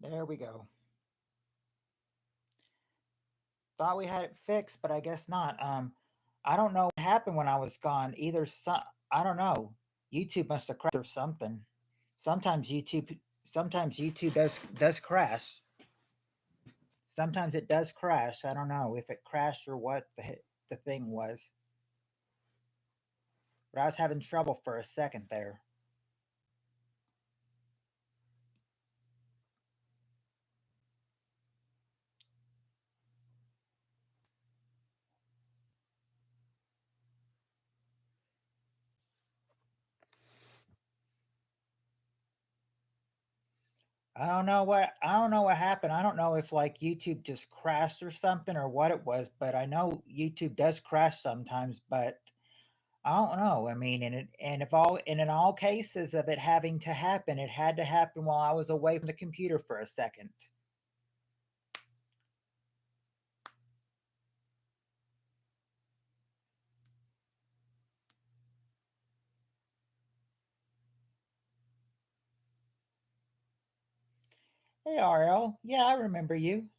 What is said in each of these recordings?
There we go. Thought we had it fixed, but I guess not. I don't know what happened when I was gone. I don't know. YouTube must have crashed or something. Sometimes YouTube sometimes YouTube does crash. Sometimes it does crash. I don't know if it crashed or what the thing was. But I was having trouble for a second there. I don't know what happened. I don't know if like YouTube just crashed or something or what it was, but I know YouTube does crash sometimes, but I don't know. I mean, and in all cases of it having to happen, it had to happen while I was away from the computer for a second. Hey RL, yeah, I remember you.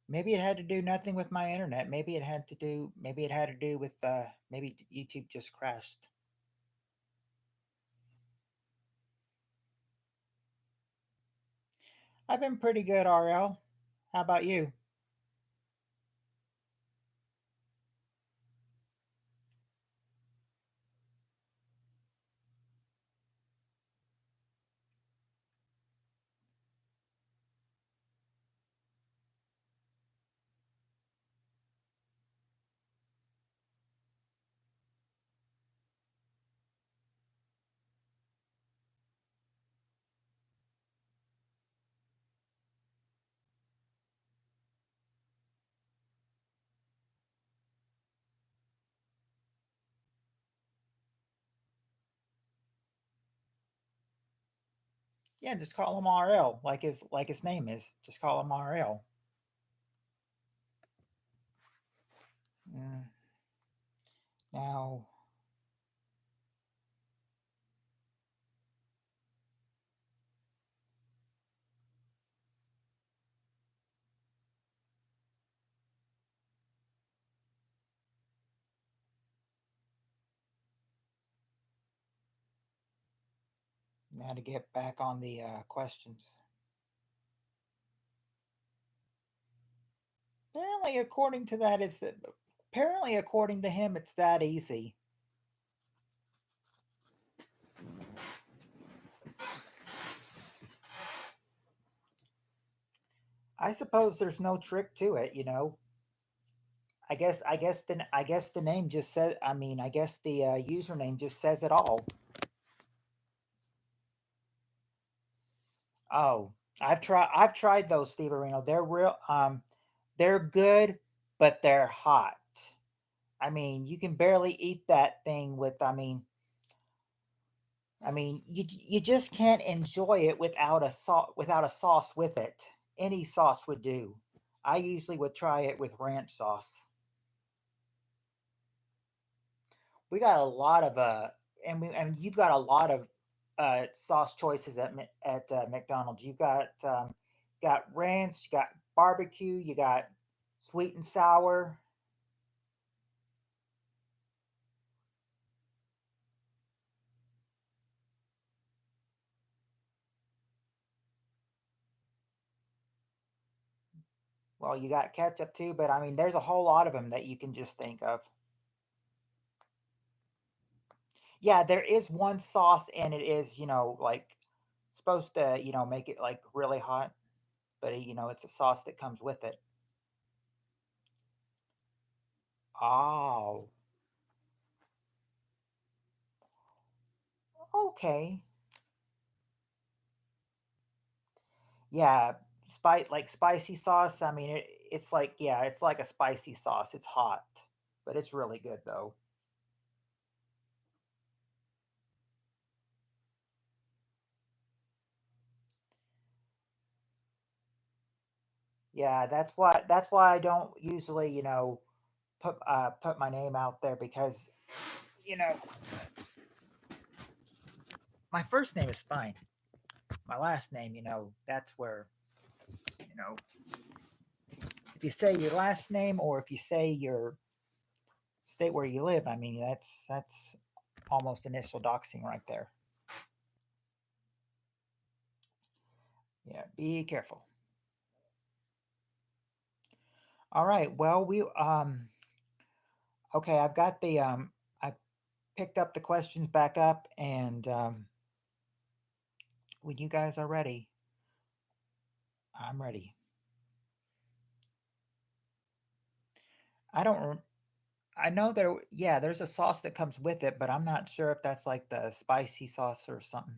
Maybe it had to do nothing with my internet. Maybe it had to do with maybe YouTube just crashed. I've been pretty good, RL. How about you? Yeah, just call him RL, like his name is. Just call him RL. Mm, now, now to get back on the questions. Apparently, according to that, it's that. Apparently, according to him, it's that easy. I suppose there's no trick to it, you know. I guess the name just says. I mean, I guess the username just says it all. Oh, I've tried those, Steve Areno. They're good, but they're hot. I mean, you can barely eat that thing with. You just can't enjoy it without a sauce with it. Any sauce would do. I usually would try it with ranch sauce. We got a lot of and you've got a lot of sauce choices at McDonald's. Got ranch, you got barbecue, you got sweet and sour. Well, you got ketchup too, but I mean, there's a whole lot of them that you can just think of. Yeah, there is one sauce, and it is like supposed to make it like really hot, but it's a sauce that comes with it. Oh, okay. Yeah, spicy sauce. I mean, it's like, yeah, it's like a spicy sauce. It's hot. but it's really good though. Yeah, that's why I don't usually, put my name out there because, you know, my first name is fine. My last name, that's where, you know, if you say your last name or if you say your state where you live, I mean that's almost initial doxing right there. Yeah, be careful. All right. Well, we okay, I've got the I picked up the questions back up and when you guys are ready, I'm ready. I don't I know yeah, there's a sauce that comes with it, but I'm not sure if that's like the spicy sauce or something.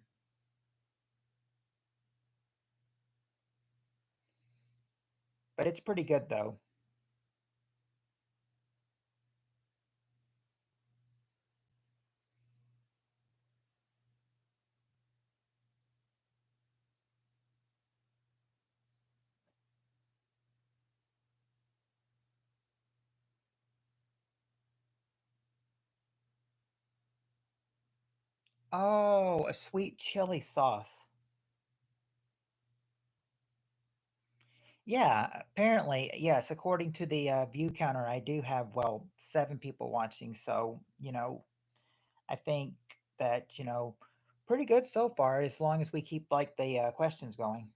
But it's pretty good though. Oh, a sweet chili sauce. Yeah, apparently, yes, according to the view counter, I do have, well, 7 people watching. So, I think that, pretty good so far as long as we keep like the questions going.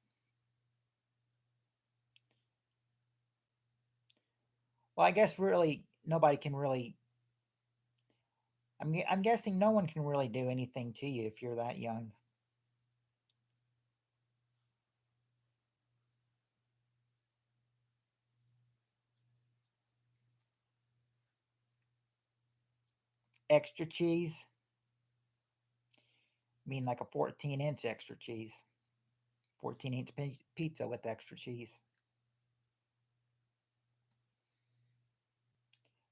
Well, I guess really nobody can really, I'm guessing no one can really do anything to you if you're that young. Extra cheese, I mean like a 14-inch extra cheese, 14-inch pizza with extra cheese.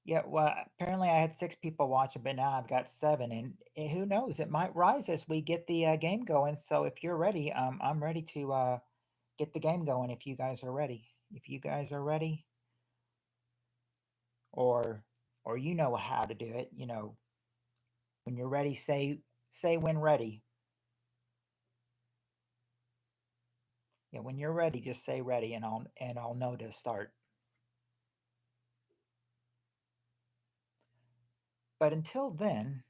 Yeah, well, apparently I had 6 people watching, but now I've got 7, and who knows? It might rise as we get the game going. So if you're ready, I'm ready to get the game going. If you guys are ready, if you guys are ready, or you know how to do it, when you're ready, say when ready. Yeah, when you're ready, just say ready, and I'll know to start. But until then,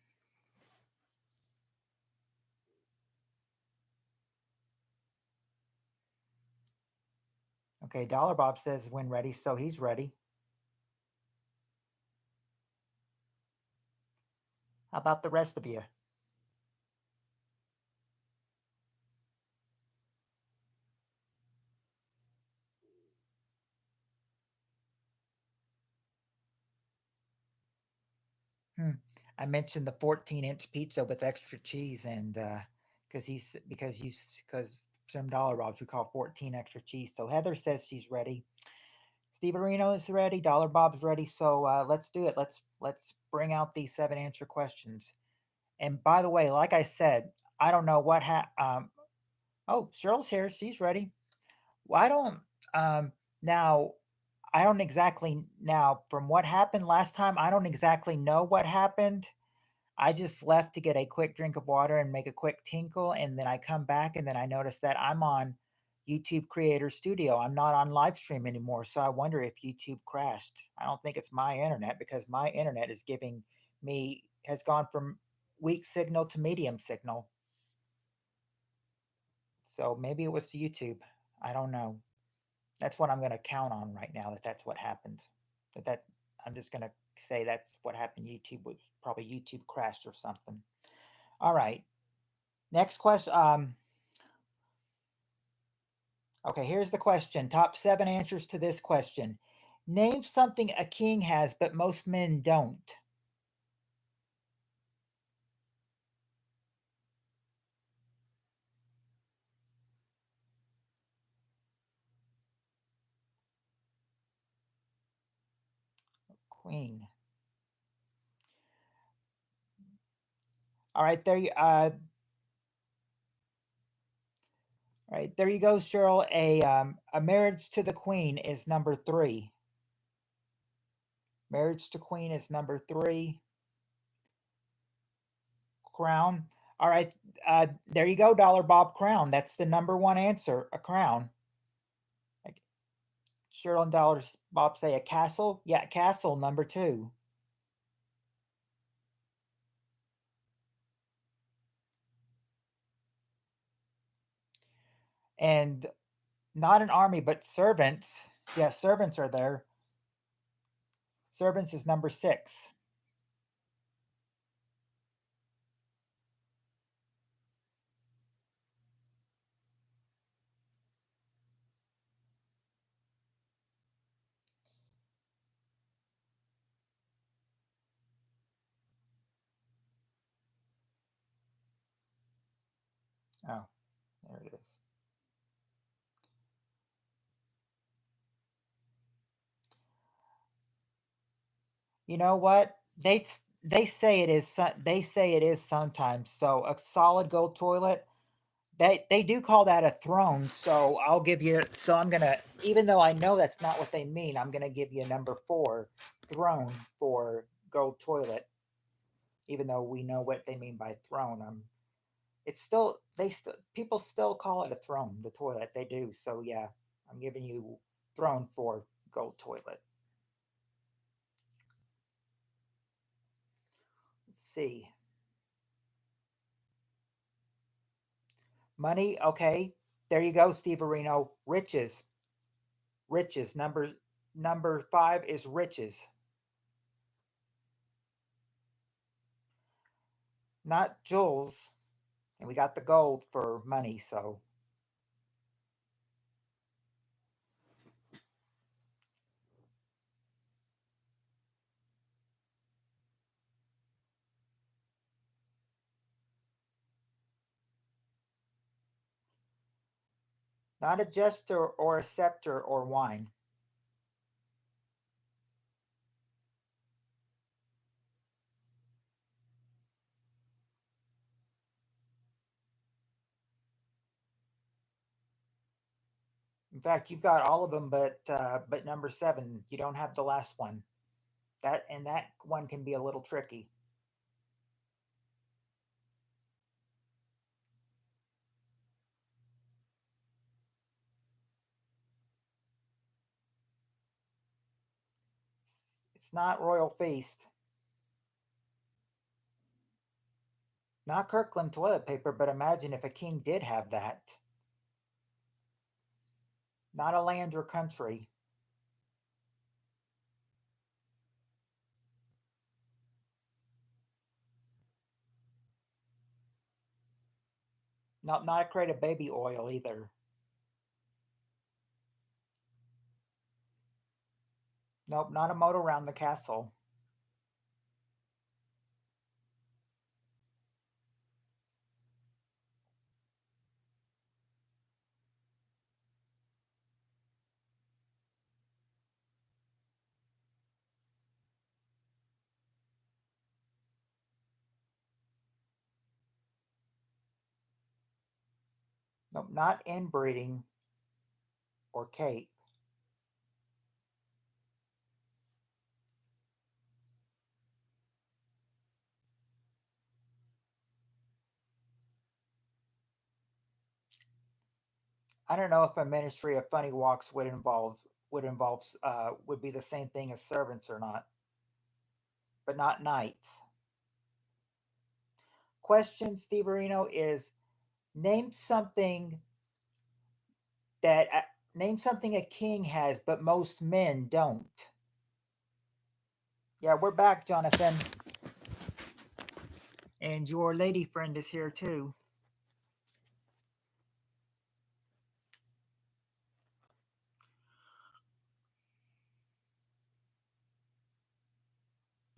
okay. Dollar Bob says when ready, so he's ready. How about the rest of you? Hmm. I mentioned the 14-inch pizza with extra cheese, and because from Dollar Rob's we call 14 extra cheese. So Heather says she's ready. Steve Areno is ready. Dollar Bob's ready. So let's do it. Let's bring out these 7 answer questions. And by the way, like I said, I don't know what oh, Cheryl's here. She's ready. Well, I don't now. I don't exactly now from what happened last time. I don't exactly know what happened. I just left to get a quick drink of water and make a quick tinkle, and then I come back and then I notice that I'm on YouTube Creator Studio. I'm not on live stream anymore, so I wonder if YouTube crashed. I don't think it's my internet because my internet is giving me has gone from weak signal to medium signal. So maybe it was YouTube. I don't know. That's what I'm going to count on right now that that's what happened. That I'm just going to say that's what happened. YouTube was probably YouTube crashed or something. All right. Next question. Okay, here's the question. Top 7 answers to this question. Name something a king has, but most men don't. Queen. All right, there you all right, there you go, Cheryl. A marriage to the queen is number 3. Marriage to queen is number 3. Crown. All right, there you go, Dollar Bob. Crown. That's the number one answer. A crown. Like, Cheryl and Dollar Bob say a castle. Yeah, castle number 2. And not an army, but servants. Yeah, servants are there. Servants is number 6. Oh, there it is. You know what? They say it is. They say it is sometimes. So a solid gold toilet. They do call that a throne. So I'll give you. So I'm gonna. Even though I know that's not what they mean, I'm gonna give you number 4, throne for gold toilet. Even though we know what they mean by throne, it's still they still people still call it a throne. The toilet they do. So yeah, I'm giving you throne for gold toilet. Let's see. Money, okay. There you go, Steve Areno. Riches. Riches. Number 5 is riches. Not jewels. And we got the gold for money, so not a jester or a scepter or wine. In fact, you've got all of them, but number 7, you don't have the last one. That one can be a little tricky. It's not royal feast. Not Kirkland toilet paper, but imagine if a king did have that. Not a land or country. Not a crate of baby oil either. Nope, not a moat around the castle. Nope, not inbreeding or cape. I don't know if a ministry of funny walks would be the same thing as servants or not, but not knights. Question, Steve Areno, is name something that name something a king has, but most men don't. Yeah, we're back, Jonathan, and your lady friend is here too.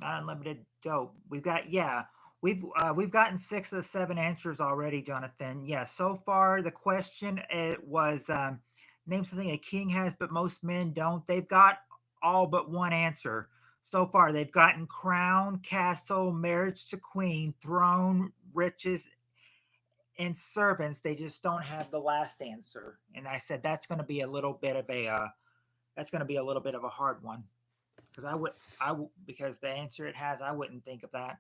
Not unlimited dope. We've gotten 6 of the 7 answers already, Jonathan. Yeah, so far the question it was name something a king has but most men don't. They've got all but one answer so far. They've gotten crown, castle, marriage to queen, throne, riches and servants. They just don't have the last answer. And I said that's going to be a little bit of a that's going to be a little bit of a hard one because because the answer it has, I wouldn't think of that.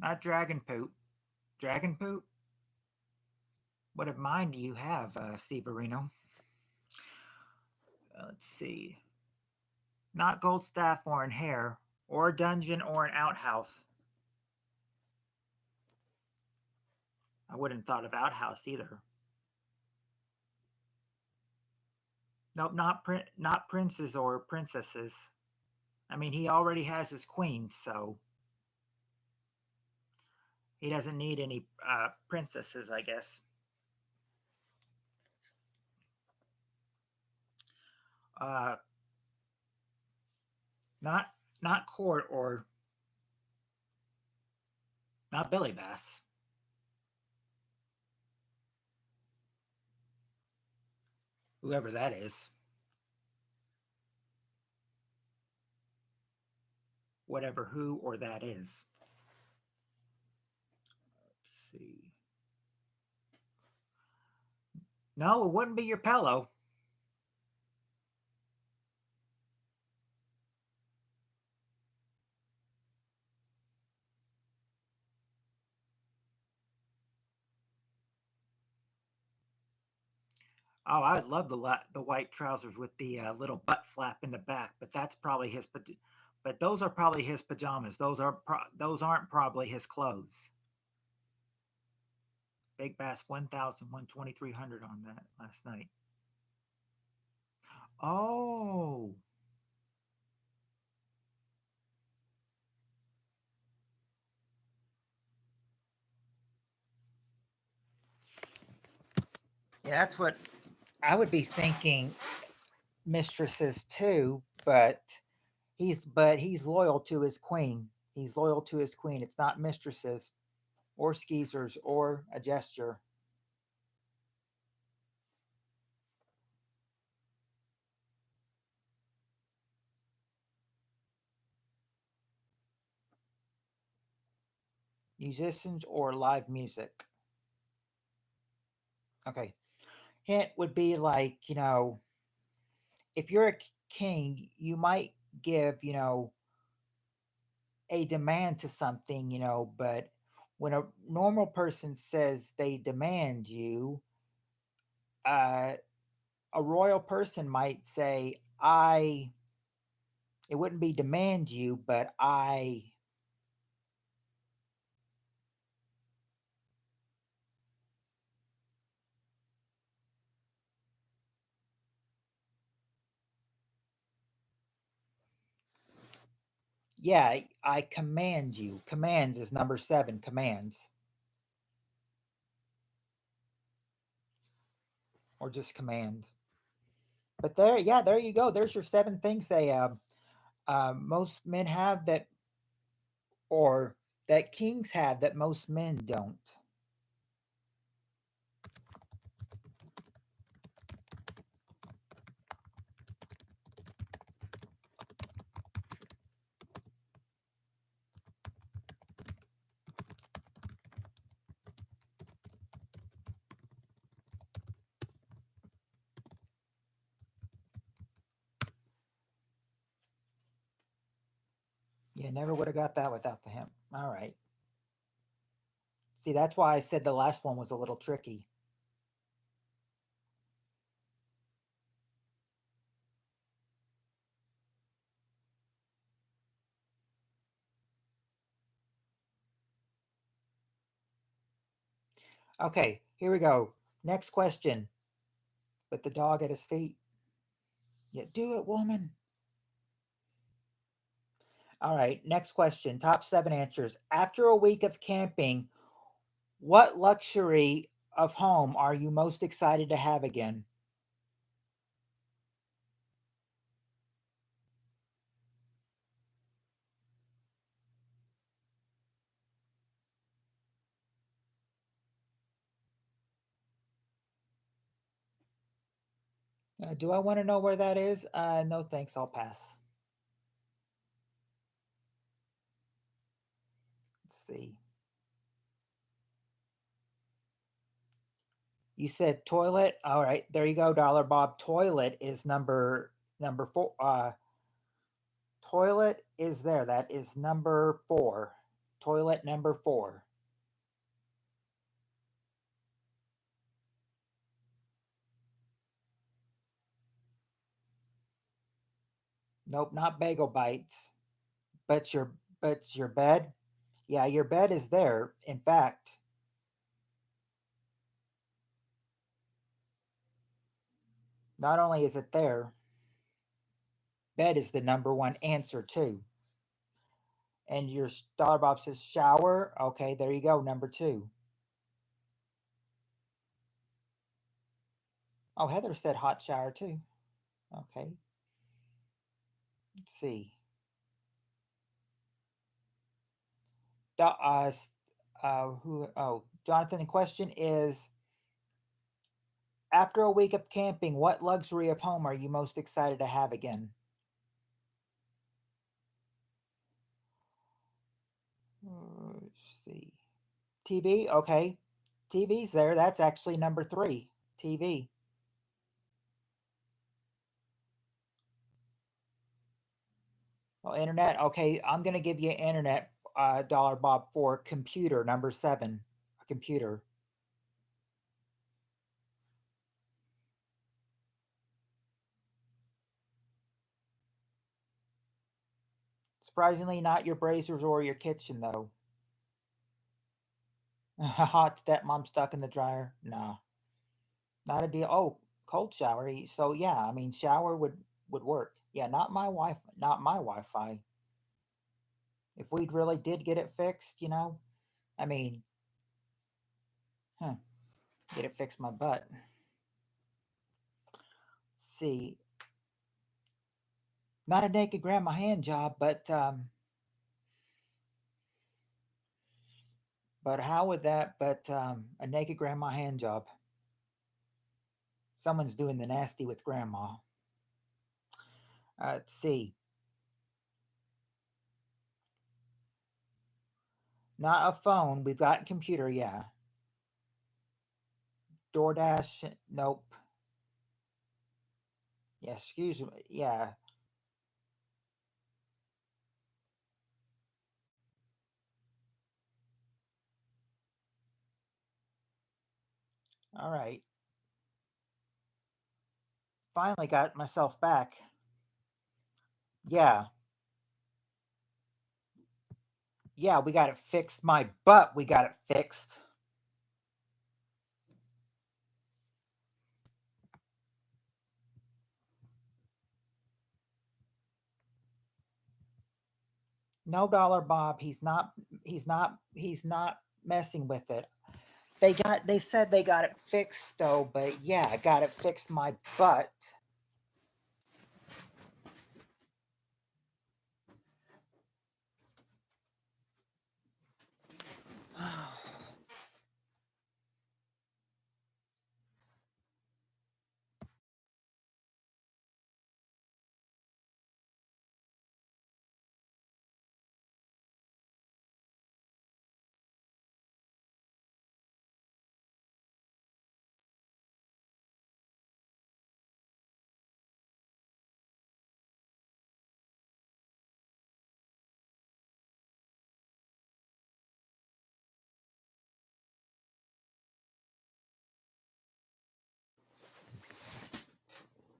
Not dragon poop. Dragon poop. What of mine do you have, Steve Areno? Let's see. Not gold staff or in hair, or a dungeon or an outhouse. I wouldn't have thought of outhouse either. Nope, not princes or princesses. I mean, he already has his queen, so he doesn't need any princesses, I guess. Uh, not not court or not Billy Bass. Whoever that is, whatever who or that is. Let's see. No, it wouldn't be your pillow. Oh, I would love the white trousers with the little butt flap in the back, but that's probably his. But those are probably his pajamas. Those aren't probably his clothes. Big Bass 1,000, 1,300 on that last night. Oh, yeah, that's what I would be thinking. Mistresses too, but he's loyal to his queen. He's loyal to his queen. It's not mistresses or skeezers or a gesture. Musicians or live music. Okay. Hint would be like, if you're a king, you might give, a demand to something, but when a normal person says they demand you, uh, a royal person might say, it wouldn't be demand you, but yeah, I command you. Commands is number seven, commands, or just command. But there, yeah, there you go. There's your seven things most men have that, or that kings have that most men don't. You never would have got that without the hemp. All right. See, that's why I said the last one was a little tricky. Okay, here we go. Next question. With the dog at his feet. Yeah, do it, woman. All right, next question. Top seven answers. After a week of camping, what luxury of home are you most excited to have again? Do I want to know where that is? No, thanks. I'll pass. see. You said toilet. All right, there you go, Dollar Bob. Toilet is number four. Toilet is there. That is number four. Toilet number four. Nope, not bagel bites. But your bed. Yeah, your bed is there. In fact, not only is it there, bed is the number one answer too. And your Dollar Bob says shower. Okay, there you go. Number two. Oh, Heather said hot shower too. Okay, let's see. Who? Oh, Jonathan. The question is: after a week of camping, what luxury of home are you most excited to have again? Let's see. TV. Okay, TV's there. That's actually number three. TV. Well, internet. Okay, I'm gonna give you internet. Dollar Bob for computer number seven. A computer. Surprisingly, not your braziers or your kitchen though. Hot stepmom stuck in the dryer. Nah, not a deal. Oh, cold shower. So yeah, I mean, shower would work. Yeah, not my wife. Not my Wi-Fi. If we really did get it fixed, I mean, huh, get it fixed my butt. See, not a naked grandma hand job, but how would that? But a naked grandma hand job. Someone's doing the nasty with grandma. Let's see. Not a phone. We've got computer. Yeah. DoorDash. Nope. Yeah. Excuse me. Yeah. All right. Finally got myself back. Yeah. Yeah. We got it fixed. My butt. We got it fixed. No dollar Bob. He's not. He's not. He's not messing with it. They said they got it fixed though, but yeah, I got it fixed my butt.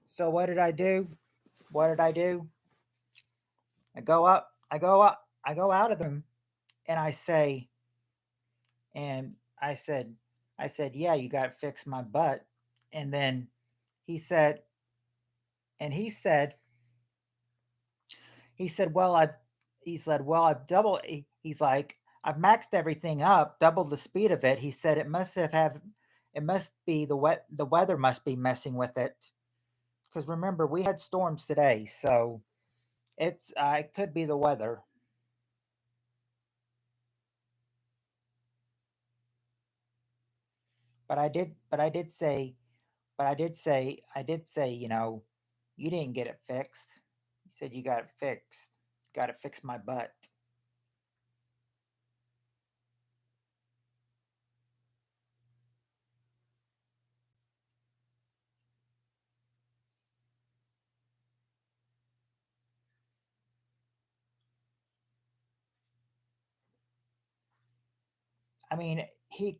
So what did I do? What did I do? I go up, I go up, I go out of them and and I said, yeah, you got to fix my butt. And then he said, and he said, well, I've doubled, he's like, I've maxed everything up, doubled the speed of it. He said, it must be the weather must be messing with it. Because remember, we had storms today. So it could be the weather. But I did say, you didn't get it fixed. You said you got it fixed. Got to fix my butt. I mean, he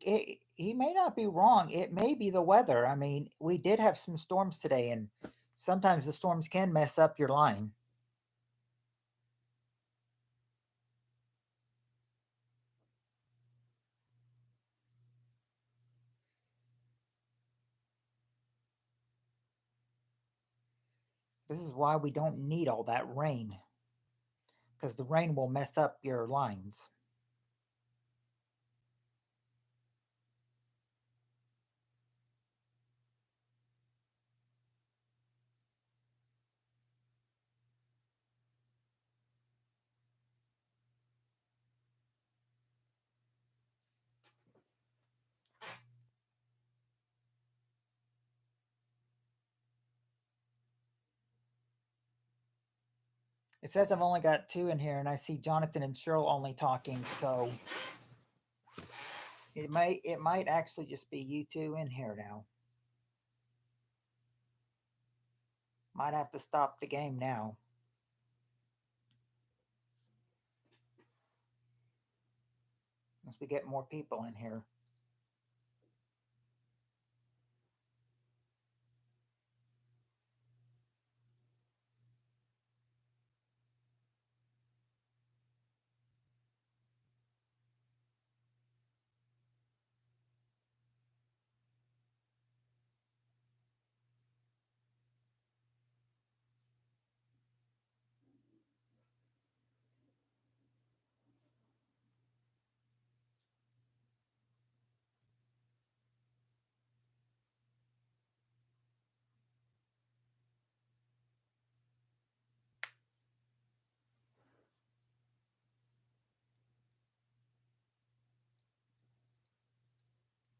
may not be wrong. It may be the weather. I mean, we did have some storms today, and sometimes the storms can mess up your line. This is why we don't need all that rain, because the rain will mess up your lines. It says I've only got two in here, and I see Jonathan and Cheryl only talking, so it might actually just be you two in here now. Might have to stop the game now. Once we get more people in here.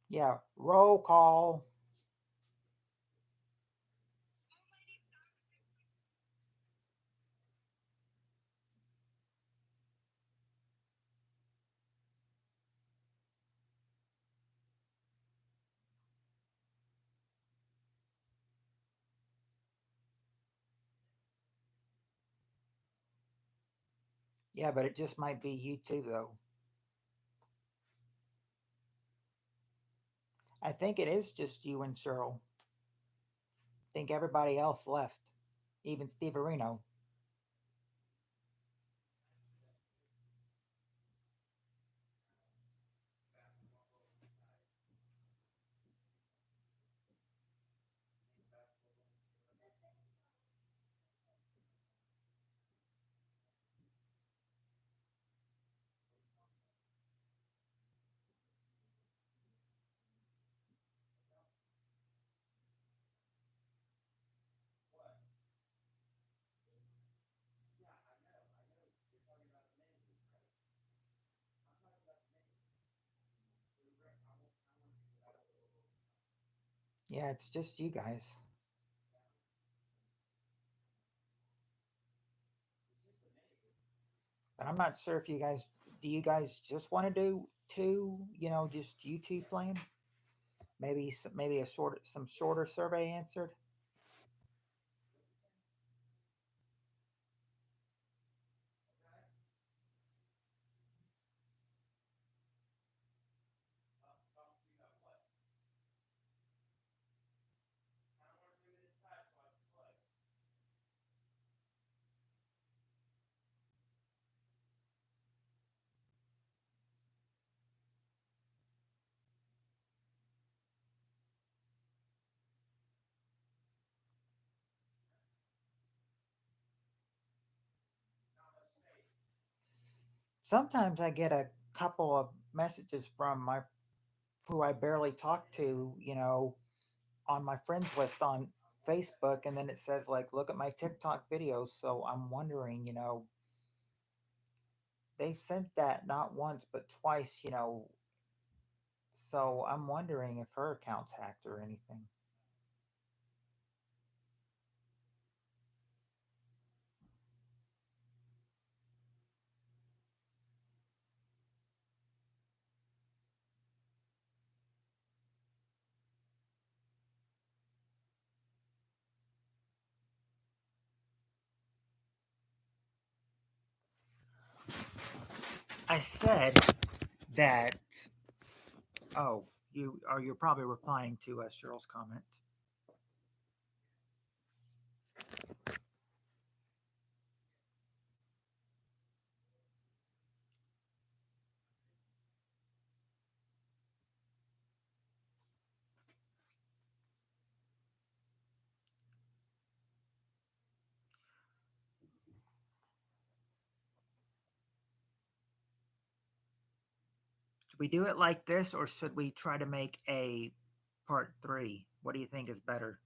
Yeah, roll call. Yeah, but it just might be you two, though. I think it is just you and Cheryl. I think everybody else left, even Steve Areno. Yeah, it's just you guys. But I'm not sure if you guys do. You guys just want to do two? Just you two playing? Maybe some shorter survey answered. Sometimes I get a couple of messages from my who I barely talk to. On my friends list on Facebook, and then it says like, look at my TikTok videos. So I'm wondering, they've sent that not once but twice. So I'm wondering if her account's hacked or anything. I said that Oh, you're probably replying to Cheryl's comment. Should we do it like this, or should we try to make a part three? What do you think is better?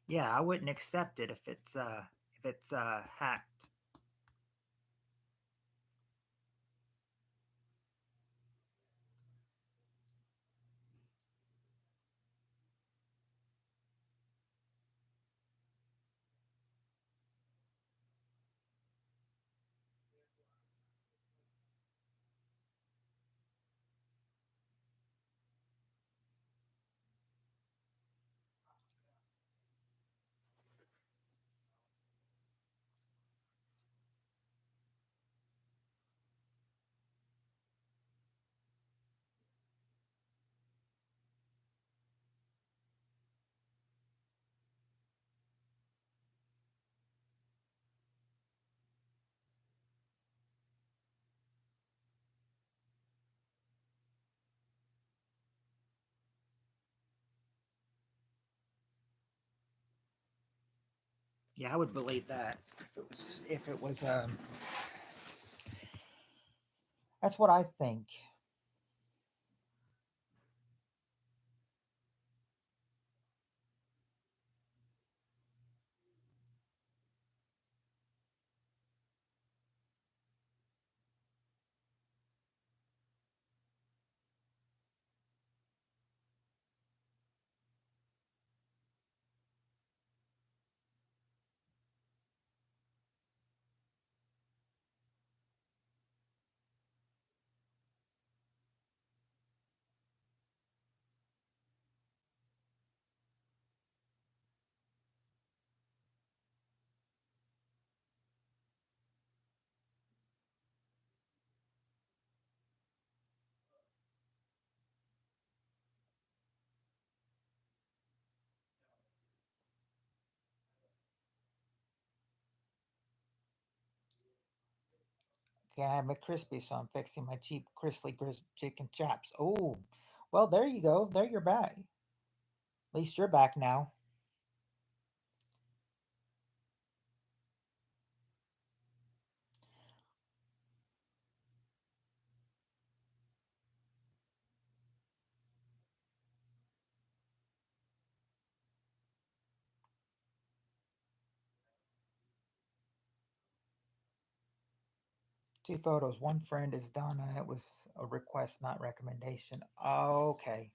Yeah, I wouldn't accept it if it's hacked. Yeah, I would believe that if it was that's what I think. Okay, I have McCrispy, so I'm fixing my cheap chicken chops. Oh, well, there you go. There you're back. At least you're back now. 2 photos. One friend is Donna. It was a request, not recommendation. Okay.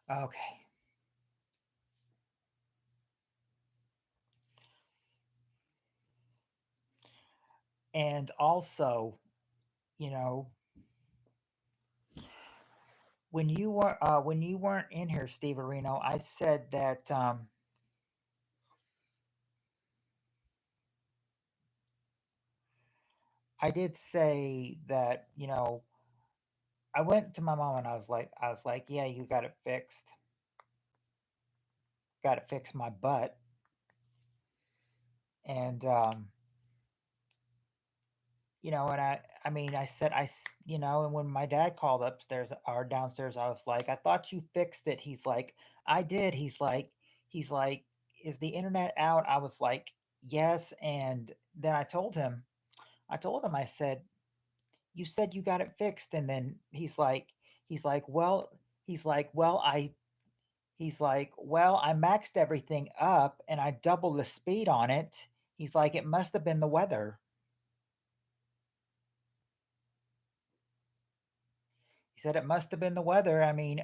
Okay. And also, you know, when you weren't in here, Steve Areno, I said that I did say that, I went to my mom and I was like, yeah, you got it fixed. Got it fixed my butt. And and I mean, I said and when my dad called upstairs or downstairs, I was like, I thought you fixed it. He's like, I did. He's like, is the internet out? I was like, yes. And then I told him, I said, you said you got it fixed. And then he's like, well, He's like, "Well, I maxed everything up and I doubled the speed on it." He's like, "It must have been the weather." He said it must have been the weather. I mean,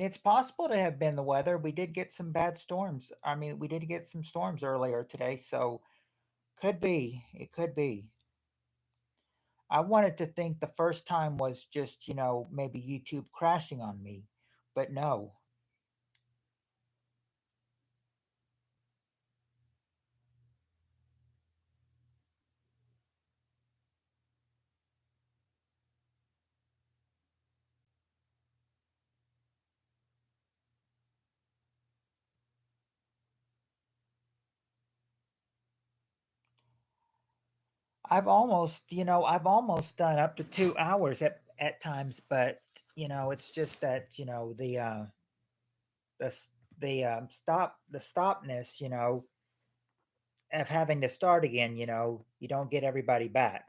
it's possible to have been the weather. We did get some bad storms. I mean, we did get some storms earlier today, so could be. It could be. I wanted to think the first time was just, maybe YouTube crashing on me, but no. I've almost done up to 2 hours at times, but it's just that the s- the stopness, of having to start again. You don't get everybody back.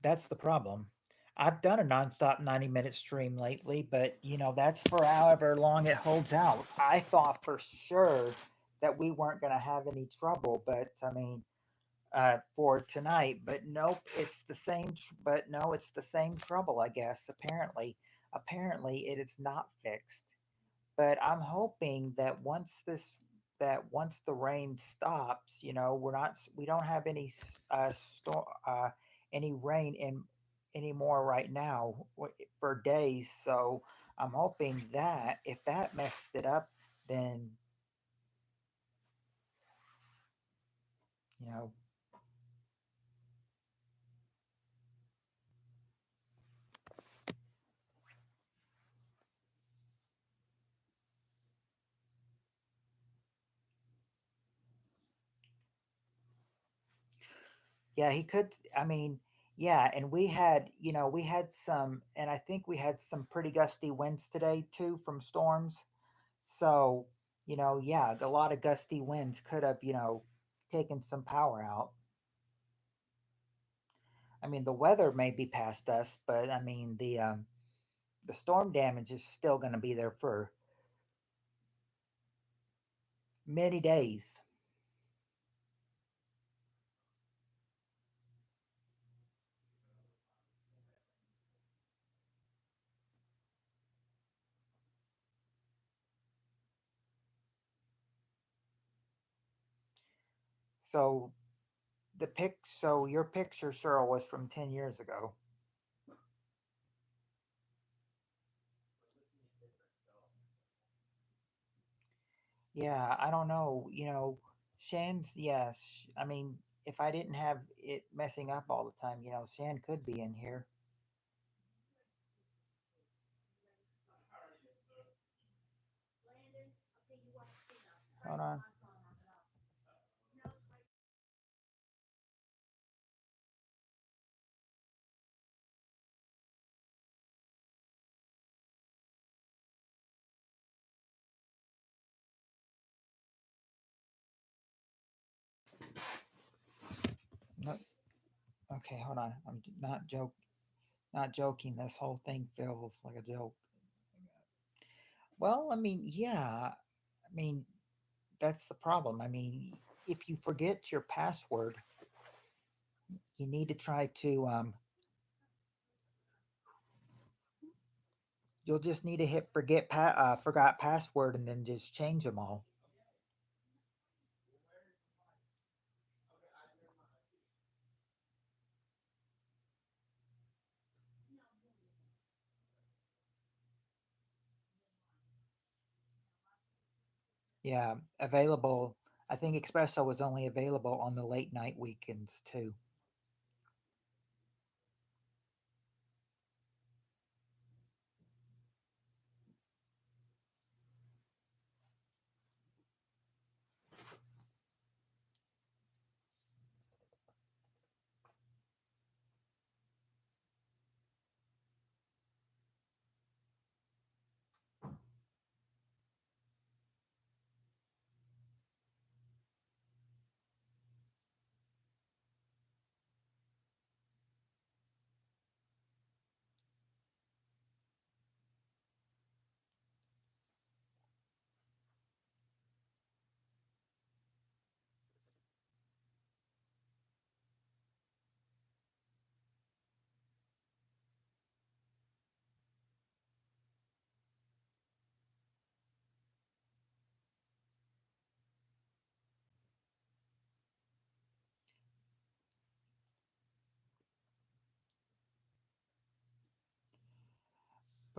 That's the problem. I've done a nonstop 90-minute stream lately, but that's for however long it holds out. I thought for sure that we weren't going to have any trouble, but I mean, for tonight. But nope, it's the same. But no, it's the same trouble, I guess. Apparently, it is not fixed. But I'm hoping that once the rain stops, we don't have any rain in anymore right now for days. So I'm hoping that if that messed it up, then you know yeah, he could. I mean, yeah, and we had some, and I think we had some pretty gusty winds today too from storms. So, yeah, a lot of gusty winds could have, taken some power out. I mean, the weather may be past us, but I mean, the storm damage is still going to be there for many days. So so your picture, Cheryl, was from 10 years ago. Yeah, I don't know. Shan's, yes. I mean, if I didn't have it messing up all the time, Shan could be in here. Hold on. No, okay, hold on. I'm not joking. This whole thing feels like a joke. Well, I mean, yeah. I mean, that's the problem. I mean, if you forget your password, you need to try to you'll just need to hit forgot password and then just change them all. Yeah, available. I think espresso was only available on the late night weekends too.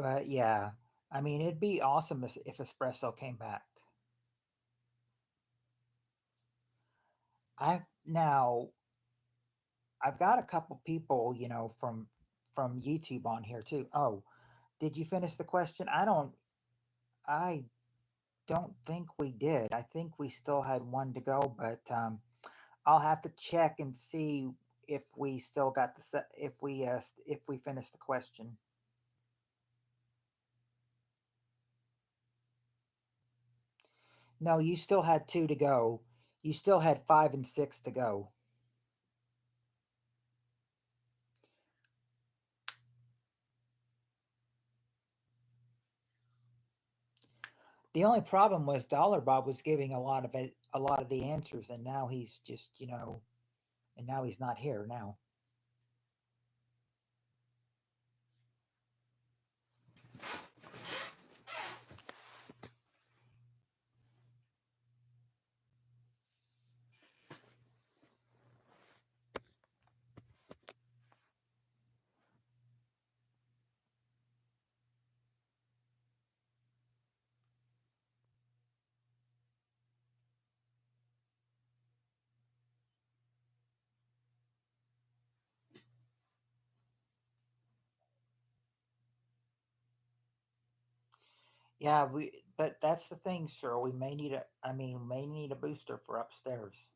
But yeah, I mean, it'd be awesome if espresso came back. I now I've got a couple people, from YouTube on here too. Oh, did you finish the question? I don't think we did. I think we still had one to go, but I'll have to check and see if we still got if we finished the question. No, you still had two to go. You still had five and six to go. The only problem was Dollar Bob was giving a lot of the answers, and now he's just, and now he's not here now. Yeah, but that's the thing, sir. We may need may need a booster for upstairs.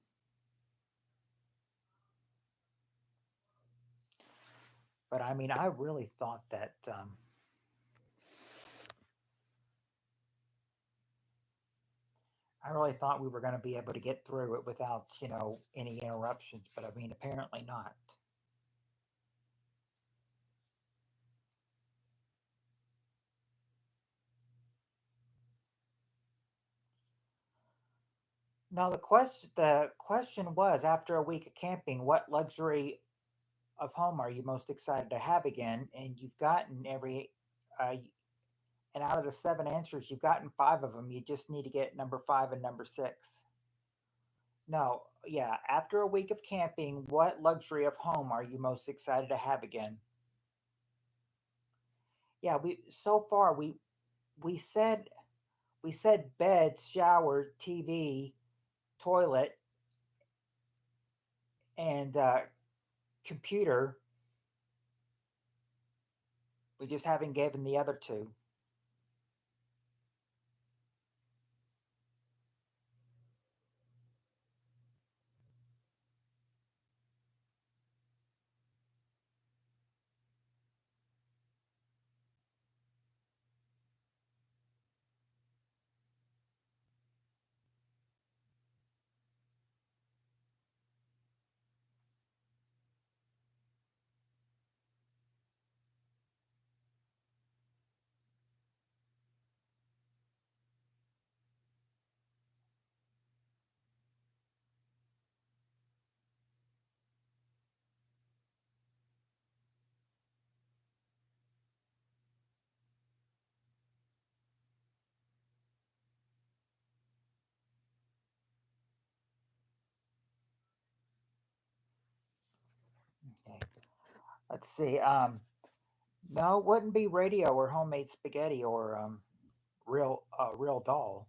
But I mean, I really thought that I really thought we were going to be able to get through it without, any interruptions. But I mean, apparently not. Now the question was, after a week of camping, what luxury of home are you most excited to have again? And you've gotten uh, and out of the seven answers, you've gotten five of them. You just need to get number five and number six. No, yeah. After a week of camping, what luxury of home are you most excited to have again? Yeah, we said bed, shower, TV, toilet, and computer. We just haven't given the other two. Okay. Let's see. No, it wouldn't be radio or homemade spaghetti or real doll.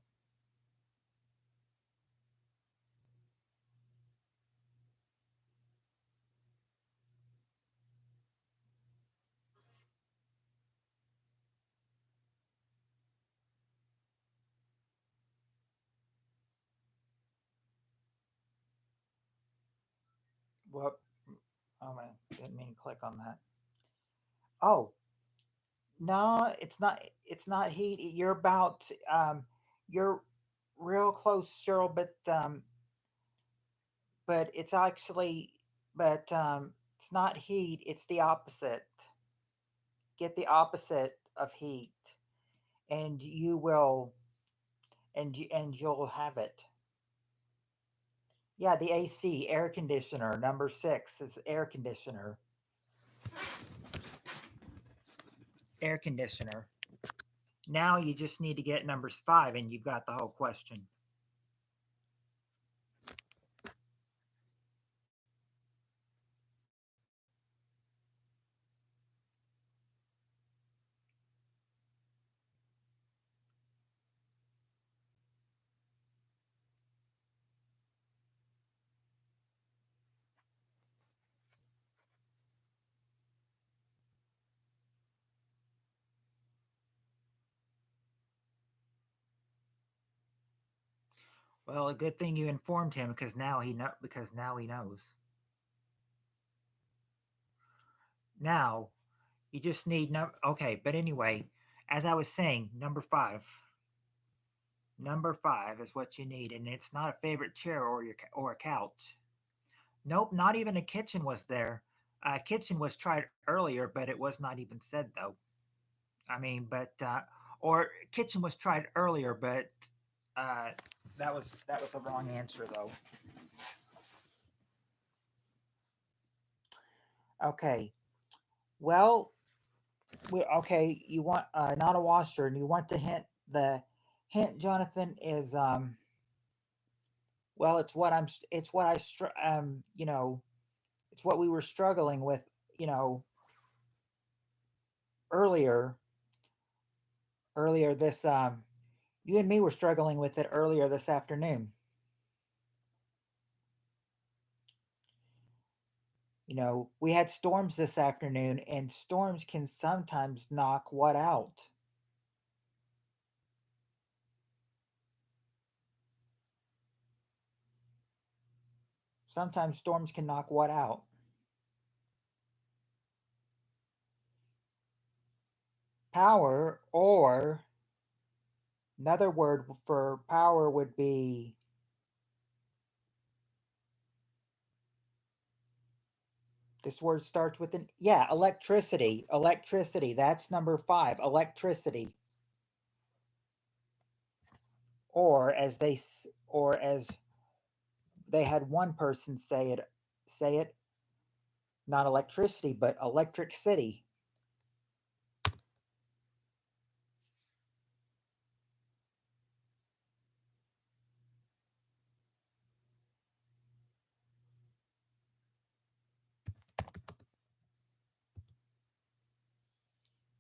What? Oh, I didn't mean to click on that. Oh, no, it's not. It's not heat. You're real close, Cheryl, but it's actually, but it's not heat. It's the opposite. Get the opposite of heat, and you'll have it. Yeah, the AC, air conditioner. Number six is air conditioner. Air conditioner. Now you just need to get numbers five, and you've got the whole question. Well, a good thing you informed him because now he knows. Now you just need okay, but anyway, as I was saying, number 5. Number 5 is what you need, and it's not a favorite chair or a couch. Nope, not even a kitchen was there. A kitchen was tried earlier, but it was not even said though. I mean, but or kitchen was tried earlier, but uh, that was the wrong answer though. Okay, well, okay. You want not a washer, and you want to hint. The hint, Jonathan, is well, it's what it's what we were struggling with, you know, earlier earlier this you and me were struggling with it earlier this afternoon. We had storms this afternoon, and storms can sometimes knock what out? Sometimes storms can knock what out? Power, or another word for power would be, this word starts with an, yeah, electricity. Electricity. That's number 5. Electricity. Or as they had one person say it, not electricity, but electric city.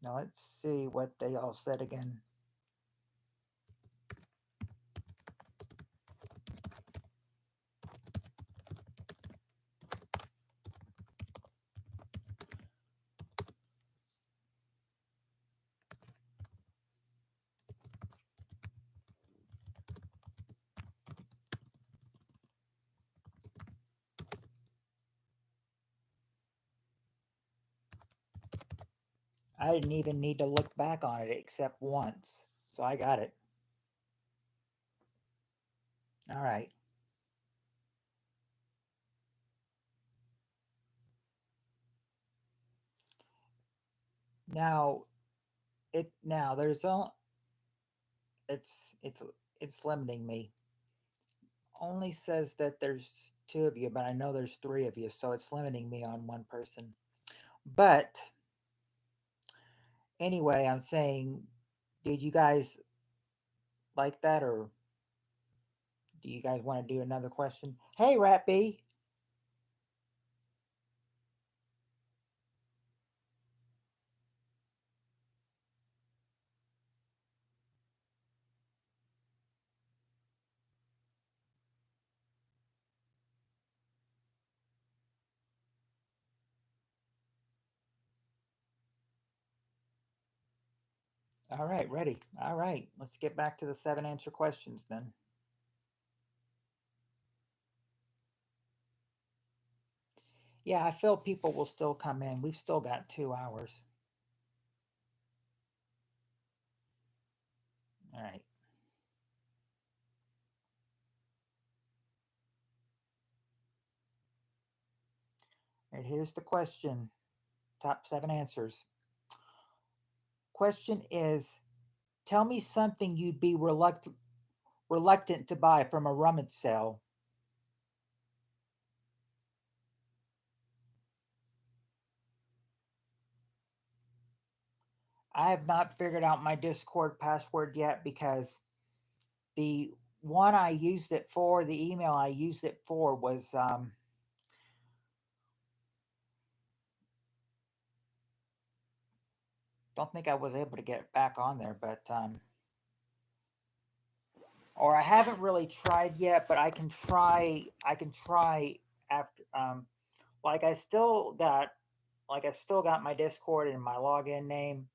Now let's see what they all said again. I didn't even need to look back on it except once. So I got it. All right. Now now there's a it's it's it's limiting me. Only says that there's 2 of you, but I know there's 3 of you, so it's limiting me on one person. But anyway, I'm saying, did you guys like that, or do you guys want to do another question? Hey, Rat B. All right, ready. All right, let's get back to the 7 answer questions then. Yeah, I feel people will still come in. We've still got 2 hours. All right. All right, here's the question. Top 7 answers. Question is, tell me something you'd be reluctant to buy from a rummage sale. I have not figured out my Discord password yet because the one I used it for, the email I used it for was don't think I was able to get back on there, but or I haven't really tried yet, but I can try after like I've still got my Discord and my login name.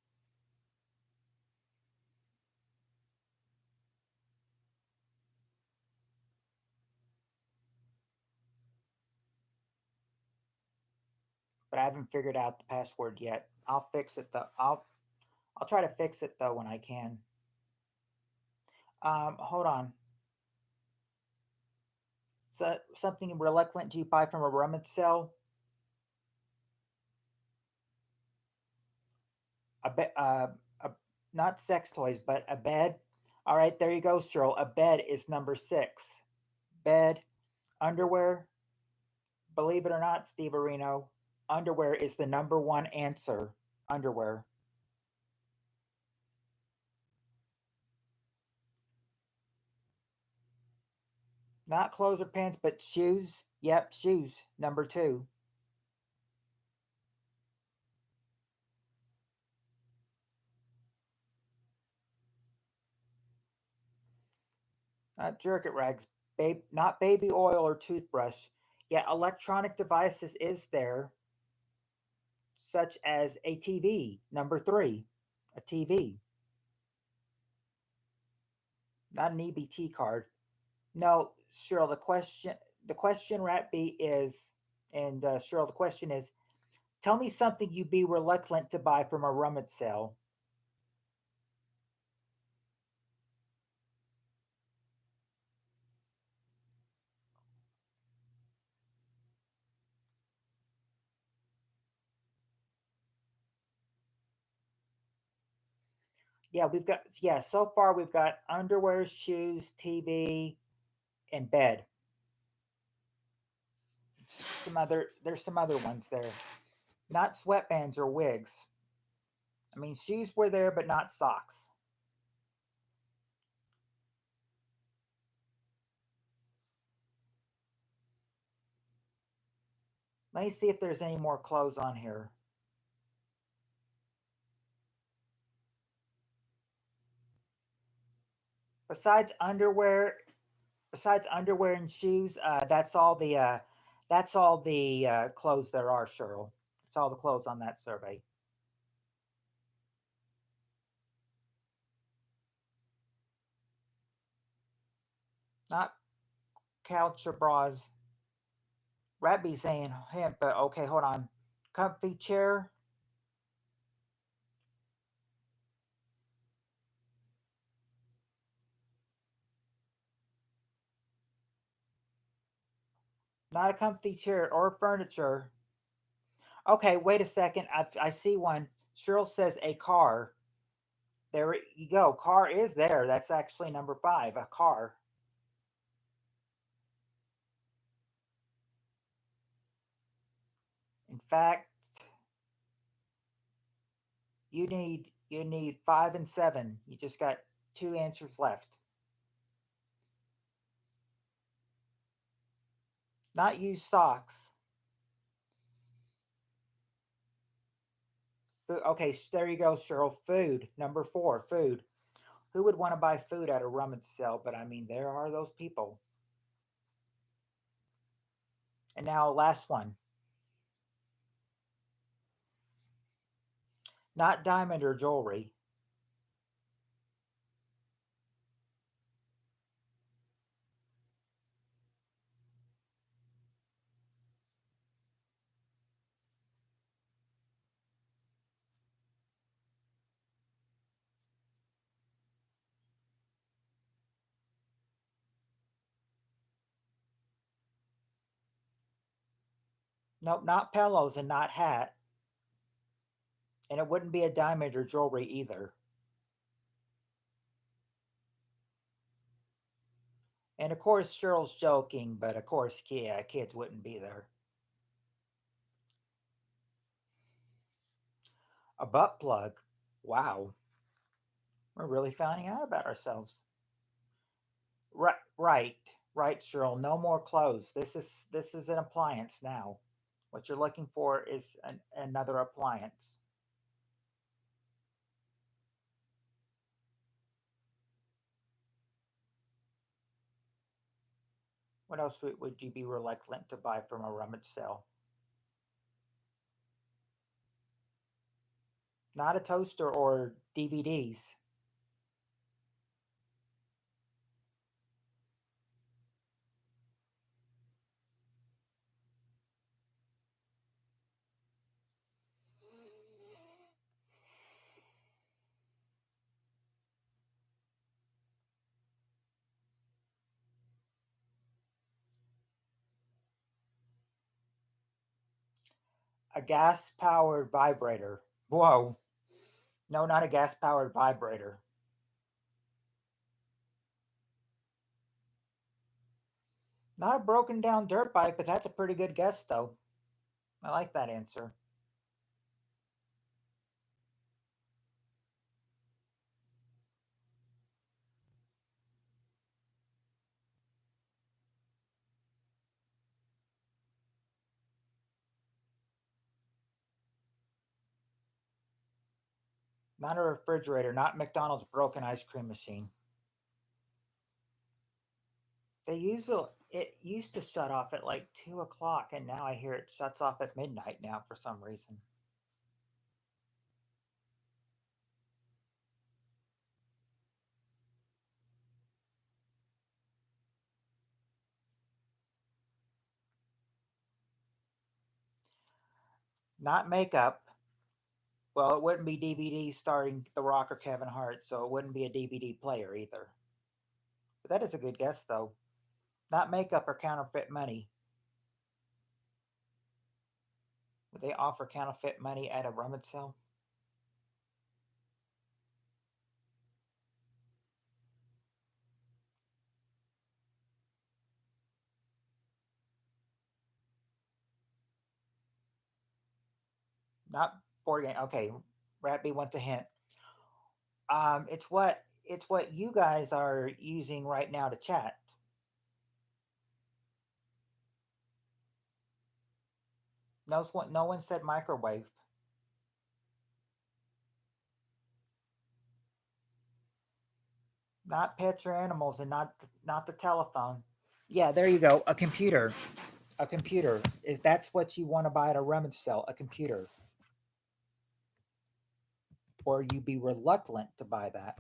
but I haven't figured out the password yet. I'll fix it though. I'll try to fix it though when I can. Hold on. So something reluctant you buy from a rummage sale? A bed, a, not sex toys, but a bed. All right, there you go, Cheryl. A bed is number 6. Bed, underwear. Believe it or not, Steve Areno, underwear is the number one answer. Underwear, not clothes or pants, but shoes. Yep, shoes. Number 2. Not jacket rags, not baby oil or toothbrush. Yet electronic devices is there, such as a TV. Number 3, a TV, not an EBT card. No, Cheryl. The question, Rat B is, and Cheryl, the question is, tell me something you'd be reluctant to buy from a rummage sale. Yeah, we've got, yeah. So far, we've got underwear, shoes, TV, and bed. There's some other ones there. Not sweatbands or wigs. I mean, shoes were there, but not socks. Let me see if there's any more clothes on here. Besides underwear, besides underwear and shoes, that's all the clothes there are, Cheryl. That's all the clothes on that survey. Not couch or bras. Rabbi saying hemp, but okay, hold on. Comfy chair, not a comfy chair or furniture. Okay, wait a second. I see one. Cheryl says a car. There you go. Car is there. That's actually number 5. A car. In fact, you need 5 and 7. You just got 2 answers left. Not used socks. Food. Okay, there you go, Cheryl. Food. Number 4. Food. Who would want to buy food at a rummage sale? But I mean, there are those people. And now, last one. Not diamond or jewelry. Nope, not pillows and not hat. And it wouldn't be a diamond or jewelry either. And of course, Cheryl's joking, but of course, yeah, kids wouldn't be there. A butt plug. Wow, we're really finding out about ourselves. Right, right, right, Cheryl. No more clothes. This is an appliance now. What you're looking for is another appliance. What else would you be reluctant to buy from a rummage sale? Not a toaster or DVDs. A gas powered vibrator. Whoa. No, not a gas powered vibrator. Not a broken down dirt bike, but that's a pretty good guess, though. I like that answer. Not a refrigerator, not McDonald's broken ice cream machine. It used to shut off at like 2 o'clock, and now I hear it shuts off at midnight now for some reason. Not makeup. Well, it wouldn't be DVD starring The Rock or Kevin Hart, so it wouldn't be a DVD player either. But that is a good guess, though. Not makeup or counterfeit money. Would they offer counterfeit money at a rummage sale? Not board game. Okay, Rappy wants a hint. It's what you guys are using right now to chat. No one said microwave. Not pets or animals, and not the telephone. Yeah, there you go. A computer. A computer. Is that's what you want to buy at a rummage sale? A computer, or you be reluctant to buy that?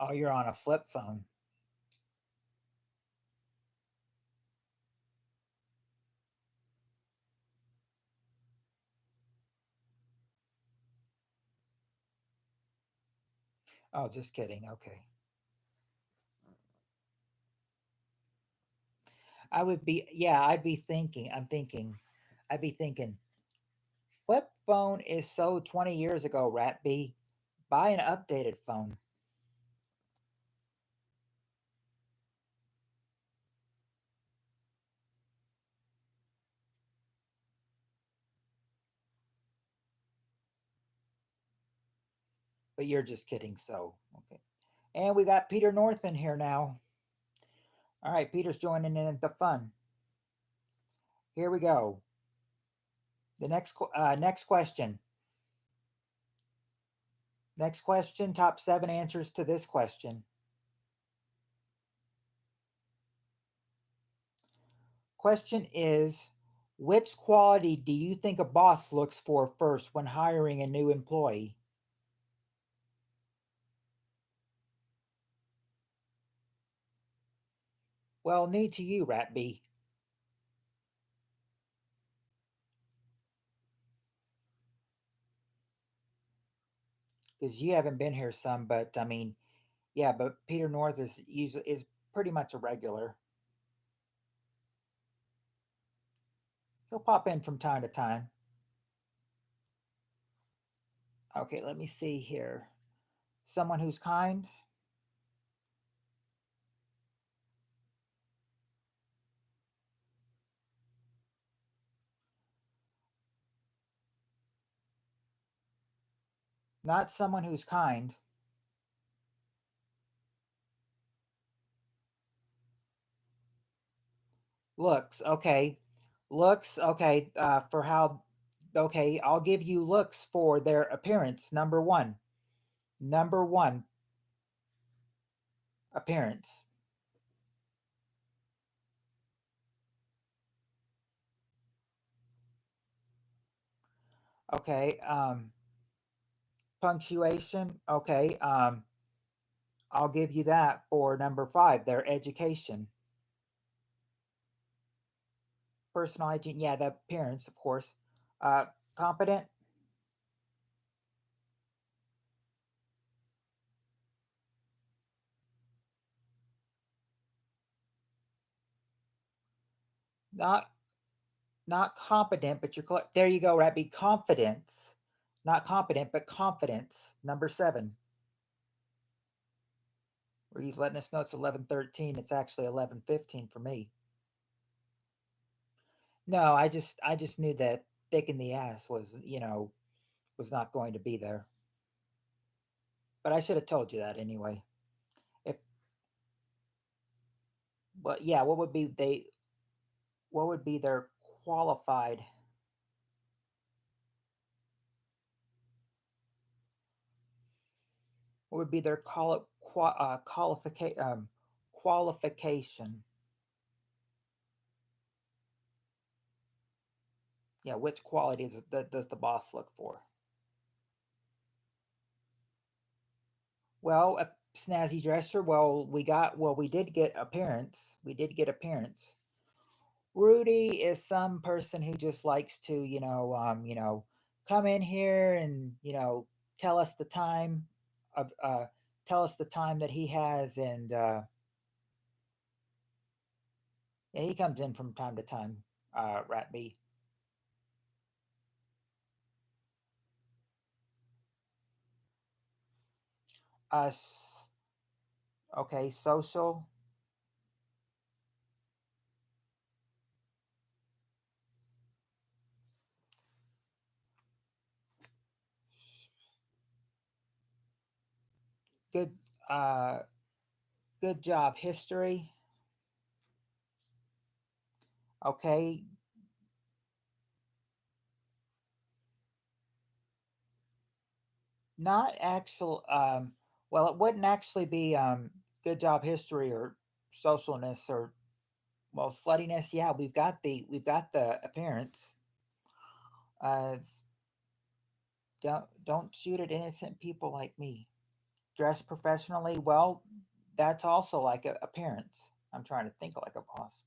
Oh, you're on a flip phone. Oh, just kidding. Okay. I would be, yeah, I'd be thinking, flip phone is so 20 years ago, Rat B. Buy an updated phone. But you're just kidding, so okay. And we got Peter North in here now. All right, Peter's joining in the fun. Here we go. The next question. Next question, top 7 answers to this question. Question is, which quality do you think a boss looks for first when hiring a new employee? Well, new to you, Rat B, because you haven't been here some, but I mean, yeah, but Peter North is pretty much a regular. He'll pop in from time to time. Okay, let me see here. Someone who's kind, not someone who's kind. Looks, okay. Looks, okay. Okay, I'll give you looks for their appearance. Number one, Number one, appearance. Okay. Punctuation. Okay. I'll give you that for number five. Their education. Personal hygiene. Yeah, the appearance, of course. Uh, Competent. Not not competent, but there you go, right? Be confidence. Not competent, but confidence. Number seven. Where he's letting us know it's 11:13. It's actually 11:15 for me. No, I just knew that thick in the ass was, was not going to be there. But I should have told you that anyway. If But yeah, what would be their qualified, what would be their qualification? Yeah, which qualities does the boss look for? Well, a snazzy dresser. We did get appearance. We did get appearance. Rudy is some person who just likes to, come in here and, tell us the time of, tell us the time that he has. And, yeah, he comes in from time to time, Rat B. Us, okay, social, good, uh, good job, history. Okay, not actual, well, it wouldn't actually be, good job, history or socialness or, well, sluttiness. Yeah, we've got the appearance. Don't shoot at innocent people like me. Dress professionally. Well, that's also like a appearance. I'm trying to think like a boss.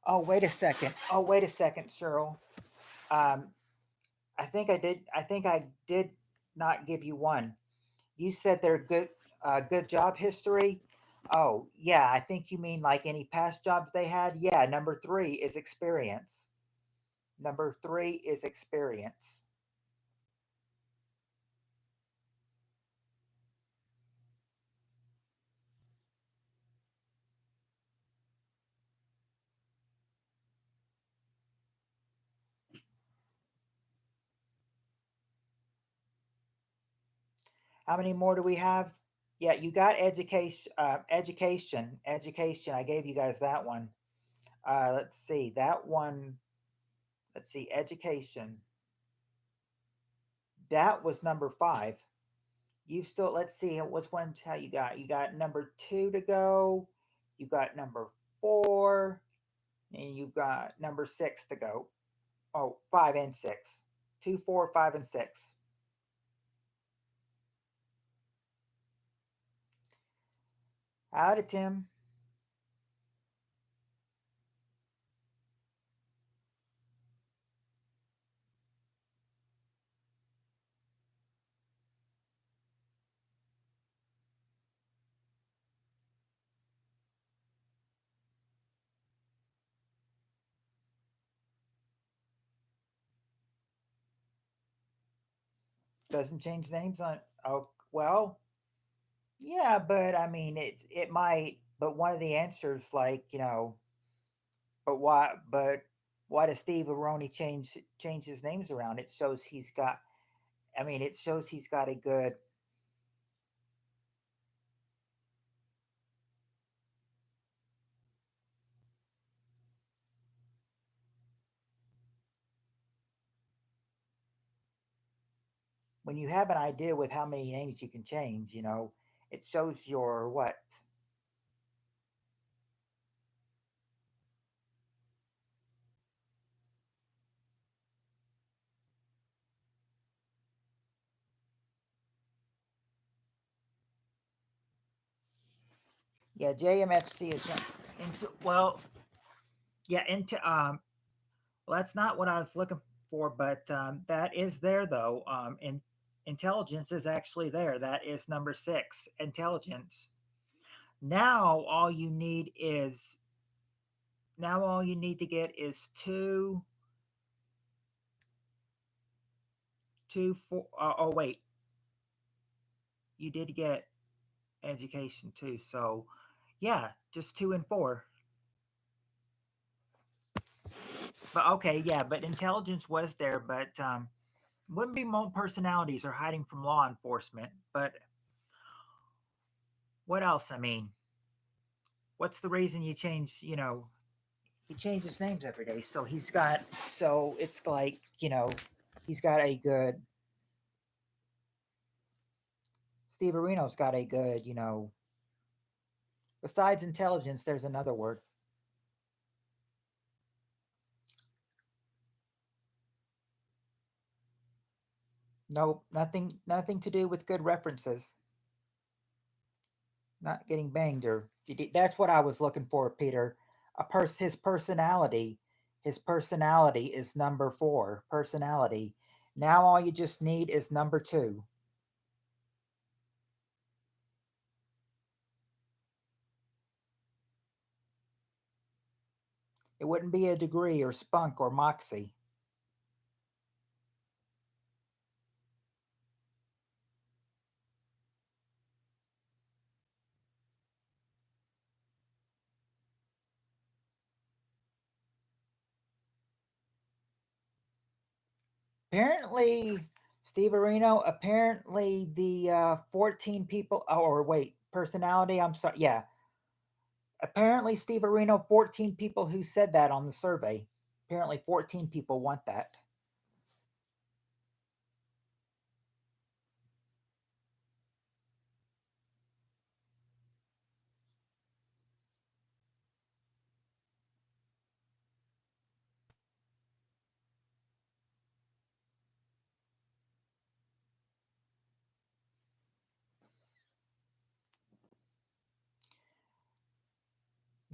Oh, wait a second. Oh, wait a second, Cheryl. Um, I think I did not give you one. You said they're good. Good job history. Oh, yeah. I think you mean like any past jobs they had. Yeah. Number three is experience. Number three is experience. How many more do we have? Yeah, you got education. Education. I gave you guys that one. Let's see that one. Let's see education. That was number five. You still, let's see what's one. How you got? You got number two to go. You got number four, and you've got number six to go. Oh, five and six. Two, four, five, and six. Howdy, Tim. Doesn't change names on. Oh, well, yeah, but I mean, it might. But one of the answers, like, but why? But why does Steve Aroni change his names around? It shows he's got. I mean, it shows he's got a good. when you have an idea with how many names you can change, it shows your what. Yeah, JMFC is into, well, yeah, into well, that's not what I was looking for, but that is there though. And intelligence is actually there. That is number 6, intelligence. Now all you need is now all you need to get is two, four. Oh wait, you did get education too. So yeah, just 2 and 4. But okay, yeah, but intelligence was there, but wouldn't be more personalities or hiding from law enforcement. But what else? I mean, what's the reason you change? He changes names every day, so it's like he's got a good. Steve Areno's got a good. Besides intelligence, there's another word. Nope, nothing to do with good references. Not getting banged or that's what I was looking for, Peter. His personality. His personality is number 4. Personality. Now all you just need is number 2. It wouldn't be a degree or spunk or moxie. Apparently, Steve Areno, apparently the 14 people, oh, or wait, personality, I'm sorry. Yeah. Apparently, Steve Areno, 14 people who said that on the survey. Apparently, 14 people want that.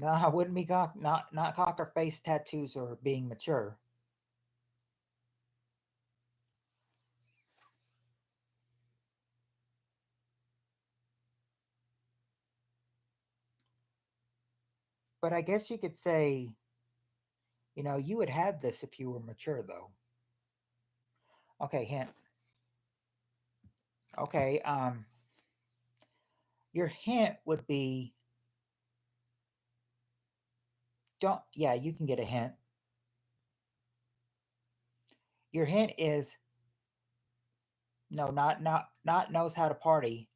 No, I wouldn't be not cocker face tattoos or being mature. But I guess you could say, you would have this if you were mature, though. Okay, hint. Okay, your hint would be don't. Yeah, you can get a hint. Your hint is no, not knows how to party.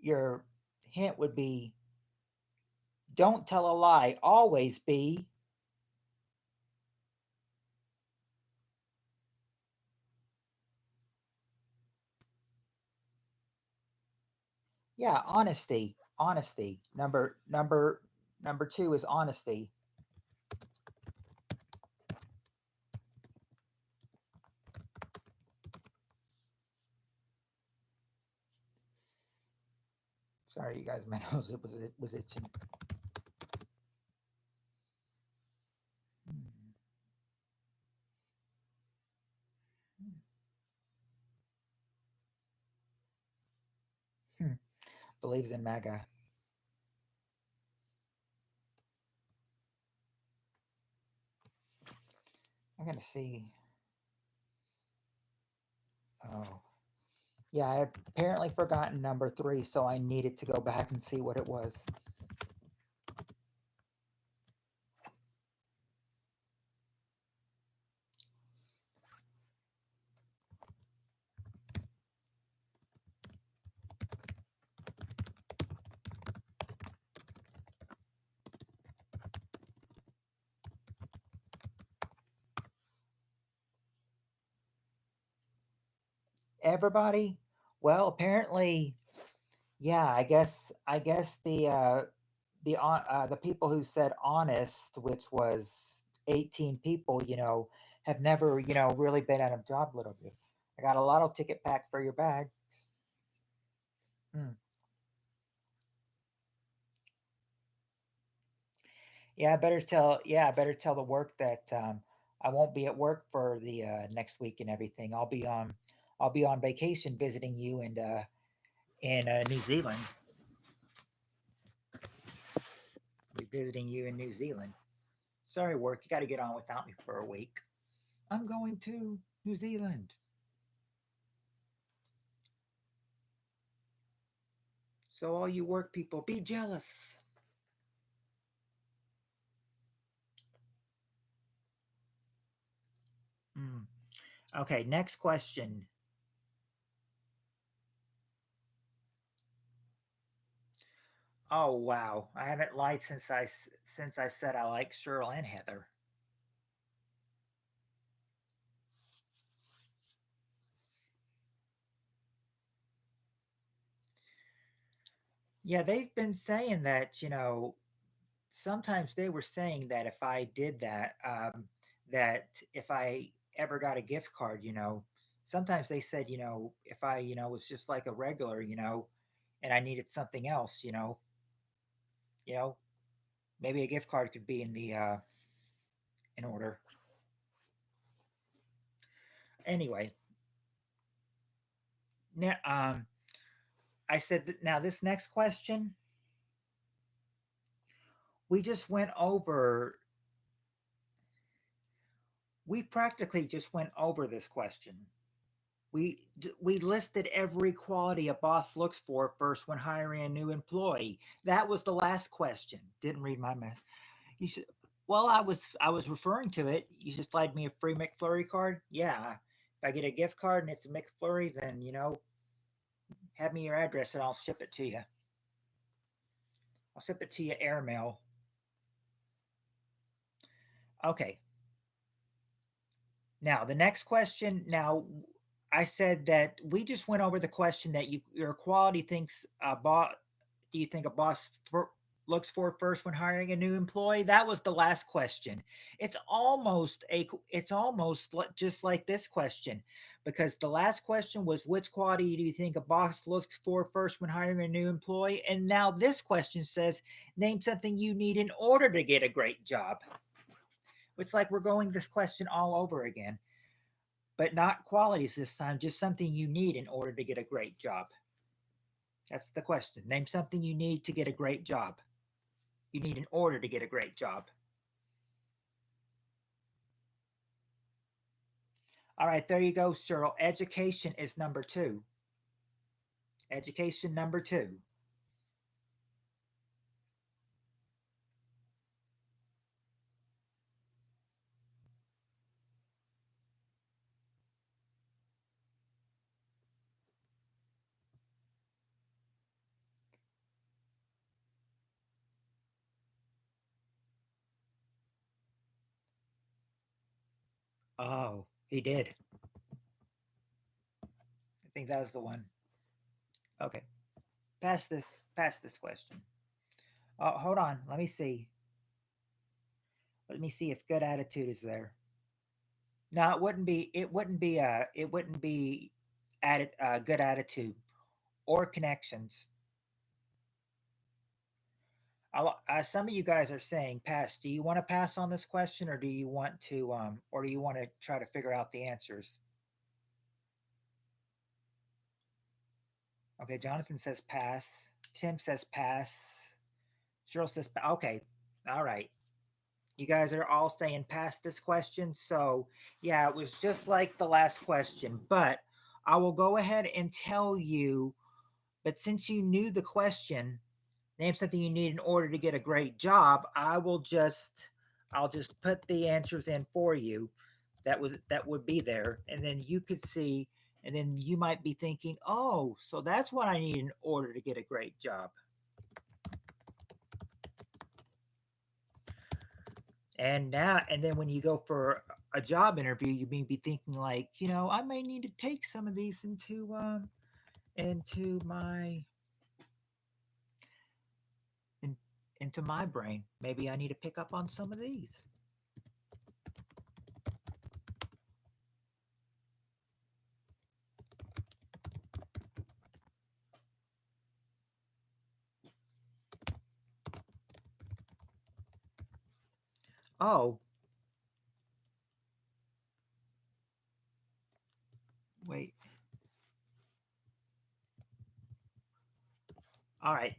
Your hint would be don't tell a lie. Always be. Yeah, honesty. Honesty. Number 2 is honesty. Sorry, you guys. My nose was itching. Hmm. Believes in MAGA. I'm gonna see. Oh, yeah. I had apparently forgotten number 3, so I needed to go back and see what it was. Everybody? Well, apparently, yeah. I guess the people who said honest, which was 18 people, have never really been at a job little bit. I got a lotto ticket pack for your bag. Hmm. I better tell the work that I won't be at work for the next week and everything. I'll be on vacation visiting you in New Zealand. I'll be visiting you in New Zealand. Sorry, work. You got to get on without me for a week. I'm going to New Zealand. So all you work people, be jealous. Mm. Okay, next question. Oh wow, I haven't lied since I said I like Cheryl and Heather. Yeah, they've been saying that sometimes they were saying that if I did that, that if I ever got a gift card, sometimes they said, if I, was just like a regular, and I needed something else, you know, maybe a gift card could be in order. Anyway, now, I said that now this next question, we just went over, we practically just went over this question. We listed every quality a boss looks for first when hiring a new employee. That was the last question. Didn't read my mess. You should. Well, I was referring to it. You just slide me a free McFlurry card. Yeah, if I get a gift card and it's a McFlurry, then have me your address and I'll ship it to you. I'll ship it to you airmail. Okay. Now the next question. Now I said that we just went over the question that your quality thinks do you think a boss looks for first when hiring a new employee? That was the last question. It's almost just like this question, because the last question was which quality do you think a boss looks for first when hiring a new employee, and now this question says name something you need in order to get a great job. It's like we're going this question all over again, but not qualities this time, just something you need in order to get a great job. That's the question. Name something you need to get a great job. You need in order to get a great job. All right, there you go, Cheryl. Education is number two. Education number two. Oh, he did. I think that was the one. Okay, pass this question. Hold on. Let me see. Let me see if good attitude is there. No, it wouldn't be. It wouldn't be. It wouldn't be added. Good attitude or connections. Some of you guys are saying pass. Do you want to pass on this question, or or do you want to try to figure out the answers? Okay, Jonathan says pass. Tim says pass. Cheryl says okay. All right. You guys are all saying pass this question. So yeah, it was just like the last question, but I will go ahead and tell you. But since you knew the question, name something you need in order to get a great job. I'll just put the answers in for you. That would be there, and then you could see, and then you might be thinking, oh, so that's what I need in order to get a great job. And then when you go for a job interview, you may be thinking like, I may need to take some of these into my in, into my brain. Maybe I need to pick up on some of these. Oh, wait. All right.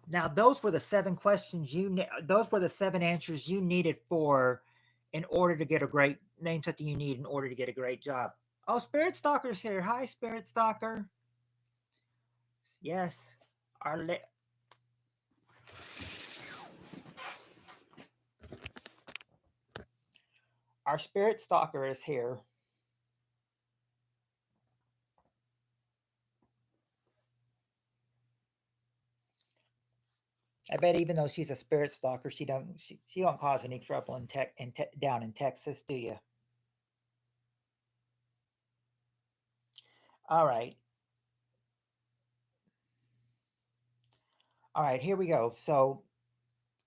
Now those were the seven questions those were the seven answers you needed for in order to get a great name something you need in order to get a great job. Oh, Spirit Stalker's here. Hi, Spirit Stalker. Yes. Our our Spirit Stalker is here. I bet even though she's a spirit stalker, she don't cause any trouble down in Texas, do you? All right, all right. Here we go. So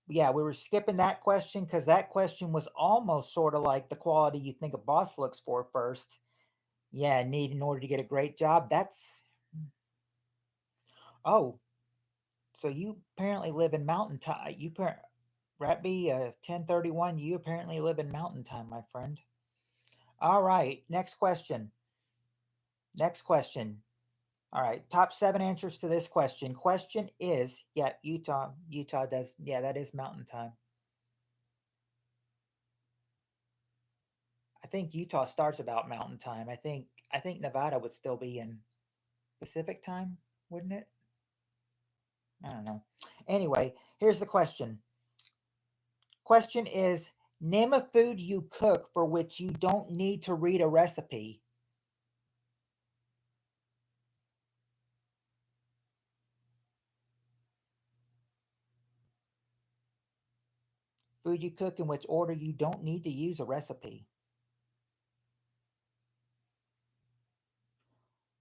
yeah, we were skipping that question because that question was almost sort of like the quality you think a boss looks for first. Yeah, need in order to get a great job. That's oh, so you apparently live in mountain time. Ratby 1031. You apparently live in mountain time, my friend. All right, next question. Next question. All right, top seven answers to this question. Question is, yeah, Utah. Utah does, yeah, that is mountain time. I think Utah starts about mountain time. I think Nevada would still be in Pacific time, wouldn't it? I don't know. Anyway, here's the question. Question is, name a food you cook for which you don't need to read a recipe. Food you cook in which order you don't need to use a recipe.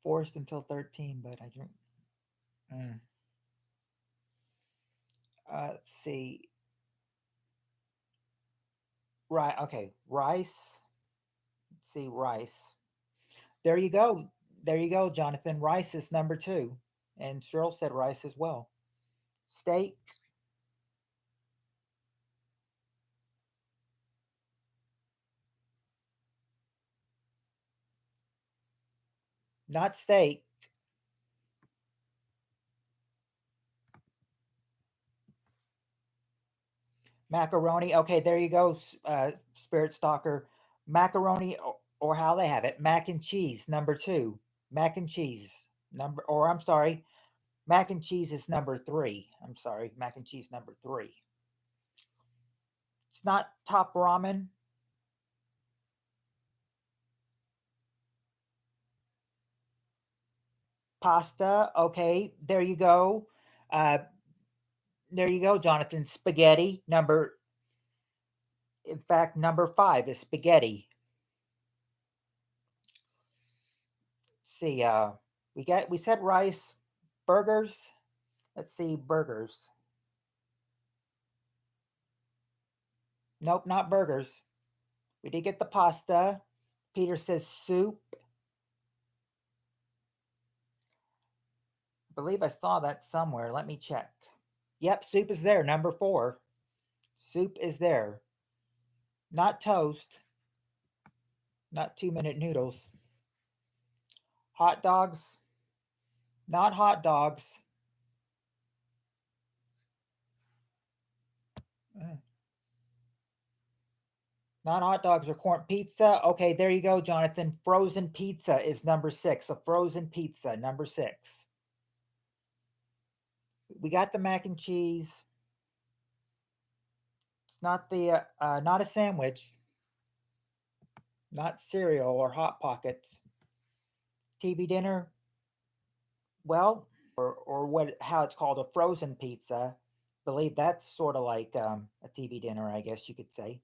Forced until 13, but I drink. Mm. Let's see. Right. Okay. Rice. Let's see. Rice. There you go. There you go, Jonathan. Rice is number two. And Cheryl said rice as well. Steak. Not steak. Macaroni. Okay. There you go, Spirit Stalker. Macaroni or how they have it. Mac and cheese. Number two. Mac and cheese. Or I'm sorry. Mac and cheese is number three. I'm sorry. Mac and cheese number three. It's not top ramen. Pasta. Okay, there you go. Uh, there you go, Jonathan. Spaghetti. In fact, number five is spaghetti. See, we said rice, burgers. Let's see, burgers. Nope, not burgers. We did get the pasta. Peter says soup. I believe I saw that somewhere. Let me check. Yep, soup is there. Number four. Soup is there. Not toast. Not 2 minute noodles. Hot dogs. Not hot dogs. Mm. Not hot dogs or corn pizza. Okay, there you go, Jonathan. Frozen pizza is number six. A frozen pizza, number six. We got the mac and cheese. It's not a sandwich, not cereal or hot pockets. TV dinner. Well, or what? How it's called, a frozen pizza. I believe that's sort of like a TV dinner, I guess you could say.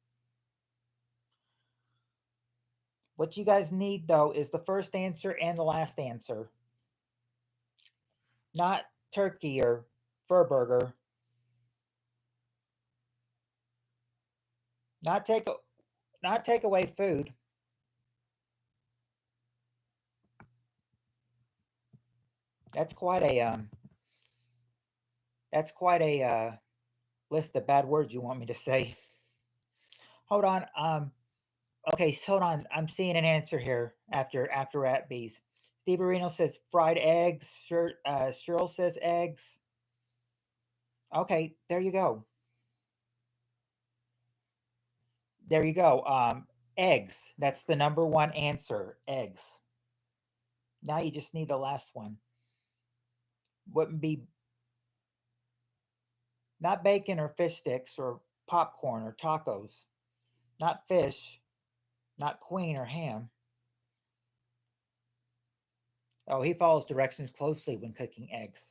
What you guys need though is the first answer and the last answer, not turkey or fur burger. Not take not take away food. That's quite a that's quite a list of bad words you want me to say. Hold on. Okay, so hold on. I'm seeing an answer here after Rat Bees. Steve Areno says fried eggs. Cheryl says eggs. Okay, there you go. There you go. Eggs. That's the number one answer. Eggs. Now you just need the last one. Wouldn't be not bacon or fish sticks or popcorn or tacos. Not fish. Not queen or ham. Oh, he follows directions closely when cooking eggs.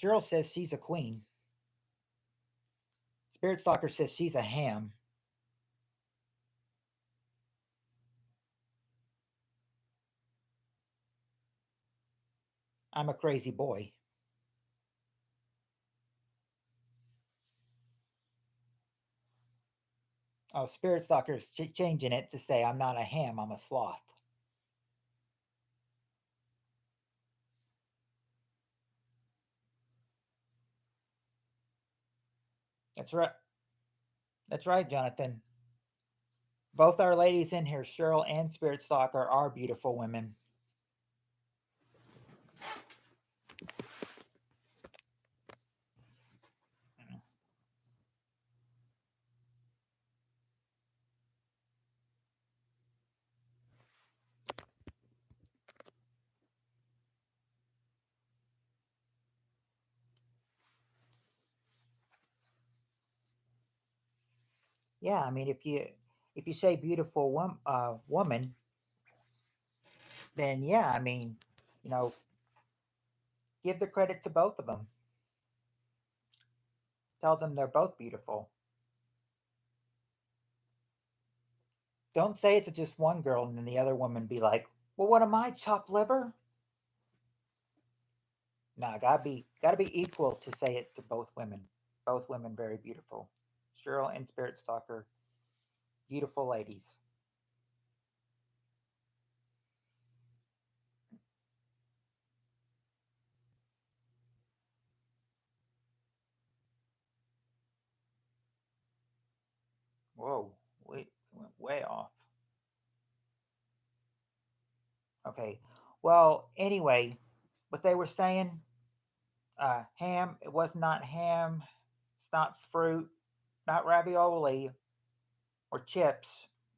Cheryl says she's a queen. Spirit Stalker says she's a ham. I'm a crazy boy. Oh, Spirit Stalker's changing it to say I'm not a ham, I'm a sloth. That's right. That's right, Jonathan. Both our ladies in here, Cheryl and Spirit Stalker, are beautiful women. Yeah, I mean, if you say beautiful woman, then yeah, I mean, you know, give the credit to both of them. Tell them they're both beautiful. Don't say it to just one girl and then the other woman be like, "Well, what am I, chopped liver?" Nah, gotta be equal to say it to both women. Both women very beautiful. Cheryl and Spirit Stalker, beautiful ladies. Whoa, went way off. Okay. Well, anyway, what they were saying, ham. It was not ham. It's not fruit. Not ravioli or chips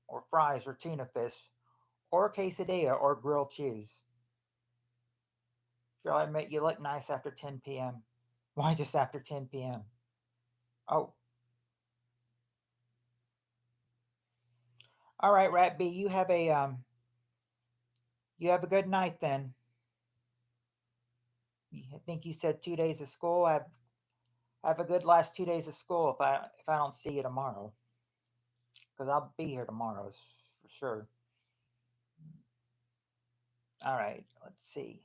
or fries or tuna fish or quesadilla or grilled cheese. Girl, I admit you look nice after 10 p.m. Why just after 10 p.m.? Oh, all right, Rat B. You have a good night then. I think you said 2 days of school. Have a good last 2 days of school if I don't see you tomorrow, because I'll be here tomorrow for sure. All right, let's see.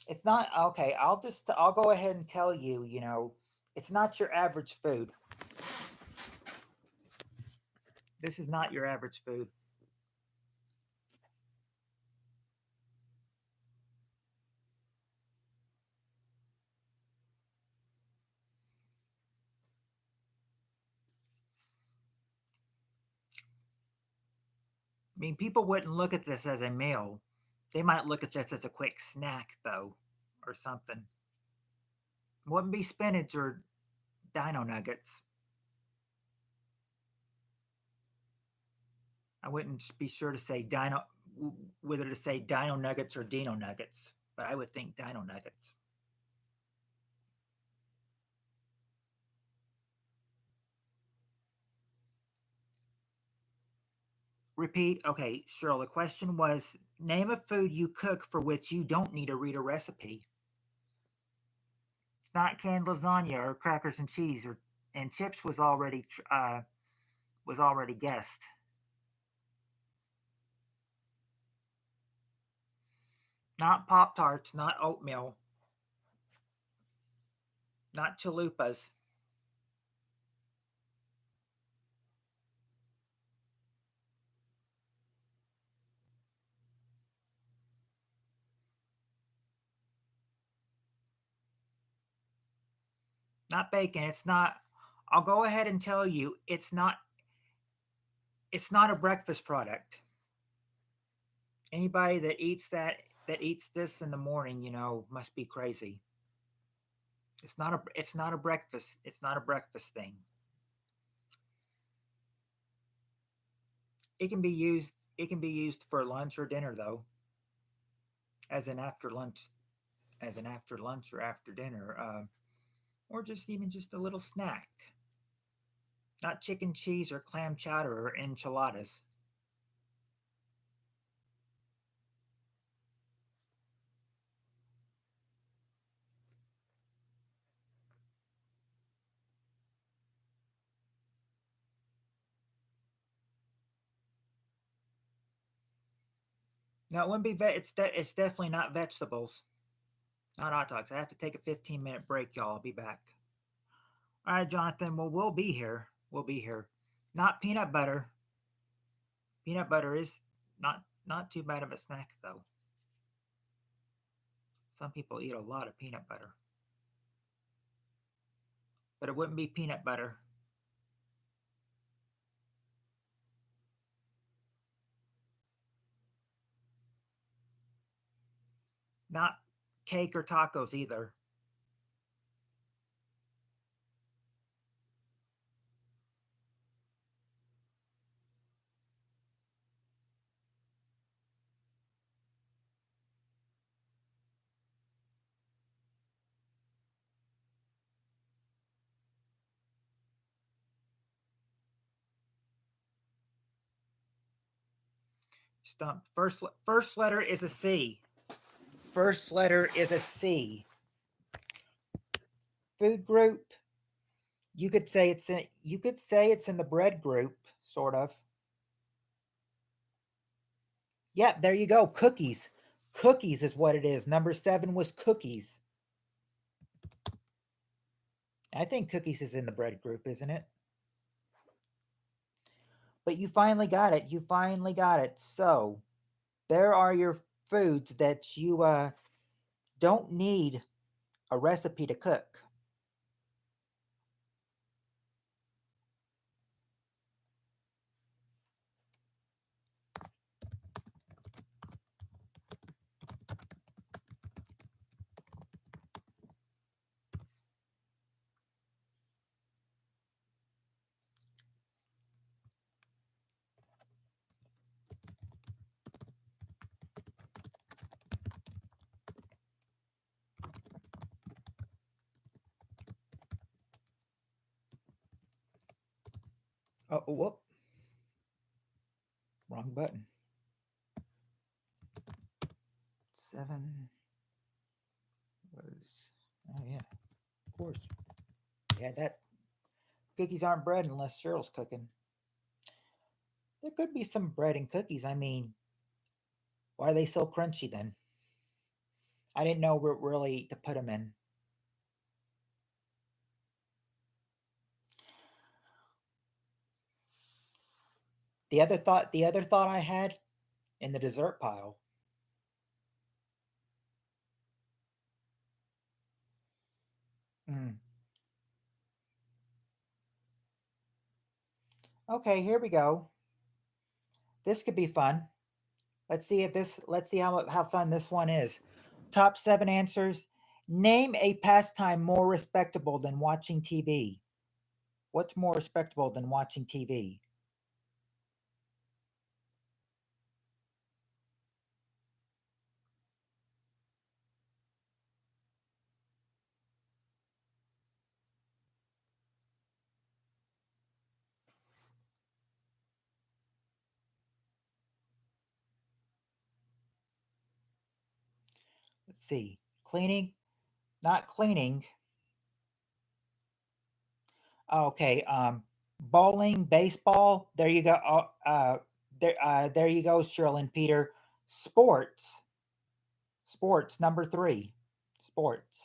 It's not okay. I'll go ahead and tell you. It's not your average food. This is not your average food. I mean, people wouldn't look at this as a meal. They might look at this as a quick snack, though, or something. Wouldn't be spinach or dino nuggets. I wouldn't be sure to say whether to say dino nuggets or dino nuggets, but I would think dino nuggets. Repeat. Okay, Cheryl. The question was Name a food you cook for which you don't need to read a recipe. It's not canned lasagna or crackers and cheese or and chips was already guessed. Not Pop Tarts, not oatmeal, not chalupas. Not bacon. It's not. I'll go ahead and tell you, it's not. It's not a breakfast product. Anybody that eats this in the morning, must be crazy. It's not a. It's not a breakfast. It's not a breakfast thing. It can be used. It can be used for lunch or dinner though, as an after lunch, or after dinner, or just even just a little snack. Not chicken cheese or clam chowder or enchiladas. No, it wouldn't be. It's definitely not vegetables. Not hot dogs. I have to take a 15-minute break, y'all. I'll be back. All right, Jonathan. Well, we'll be here. We'll be here. Not peanut butter. Peanut butter is not too bad of a snack though. Some people eat a lot of peanut butter, but it wouldn't be peanut butter. Not cake or tacos either. Stump. First letter is a C. First letter is a C. Food group. You could say it's in the bread group, sort of. Yeah, there you go. Cookies. Cookies is what it is. Number 7 was cookies. I think cookies is in the bread group, isn't it? But you finally got it. You finally got it. So there are your foods that you don't need a recipe to cook. Oh, whoop. Wrong button. 7 was. Oh, yeah. Of course. Yeah, that. Cookies aren't bread unless Cheryl's cooking. There could be some bread in cookies. I mean, why are they so crunchy then? I didn't know really to put them in. The other thought I had in the dessert pile. Mm. Okay, here we go. This could be fun. Let's see how fun this one is. Top 7 answers. Name a pastime more respectable than watching TV. What's more respectable than watching TV? Let's see. Cleaning, not cleaning. Okay. Bowling, baseball. There you go. There you go, Sherlyn Peter. Sports. Sports, number three. Sports.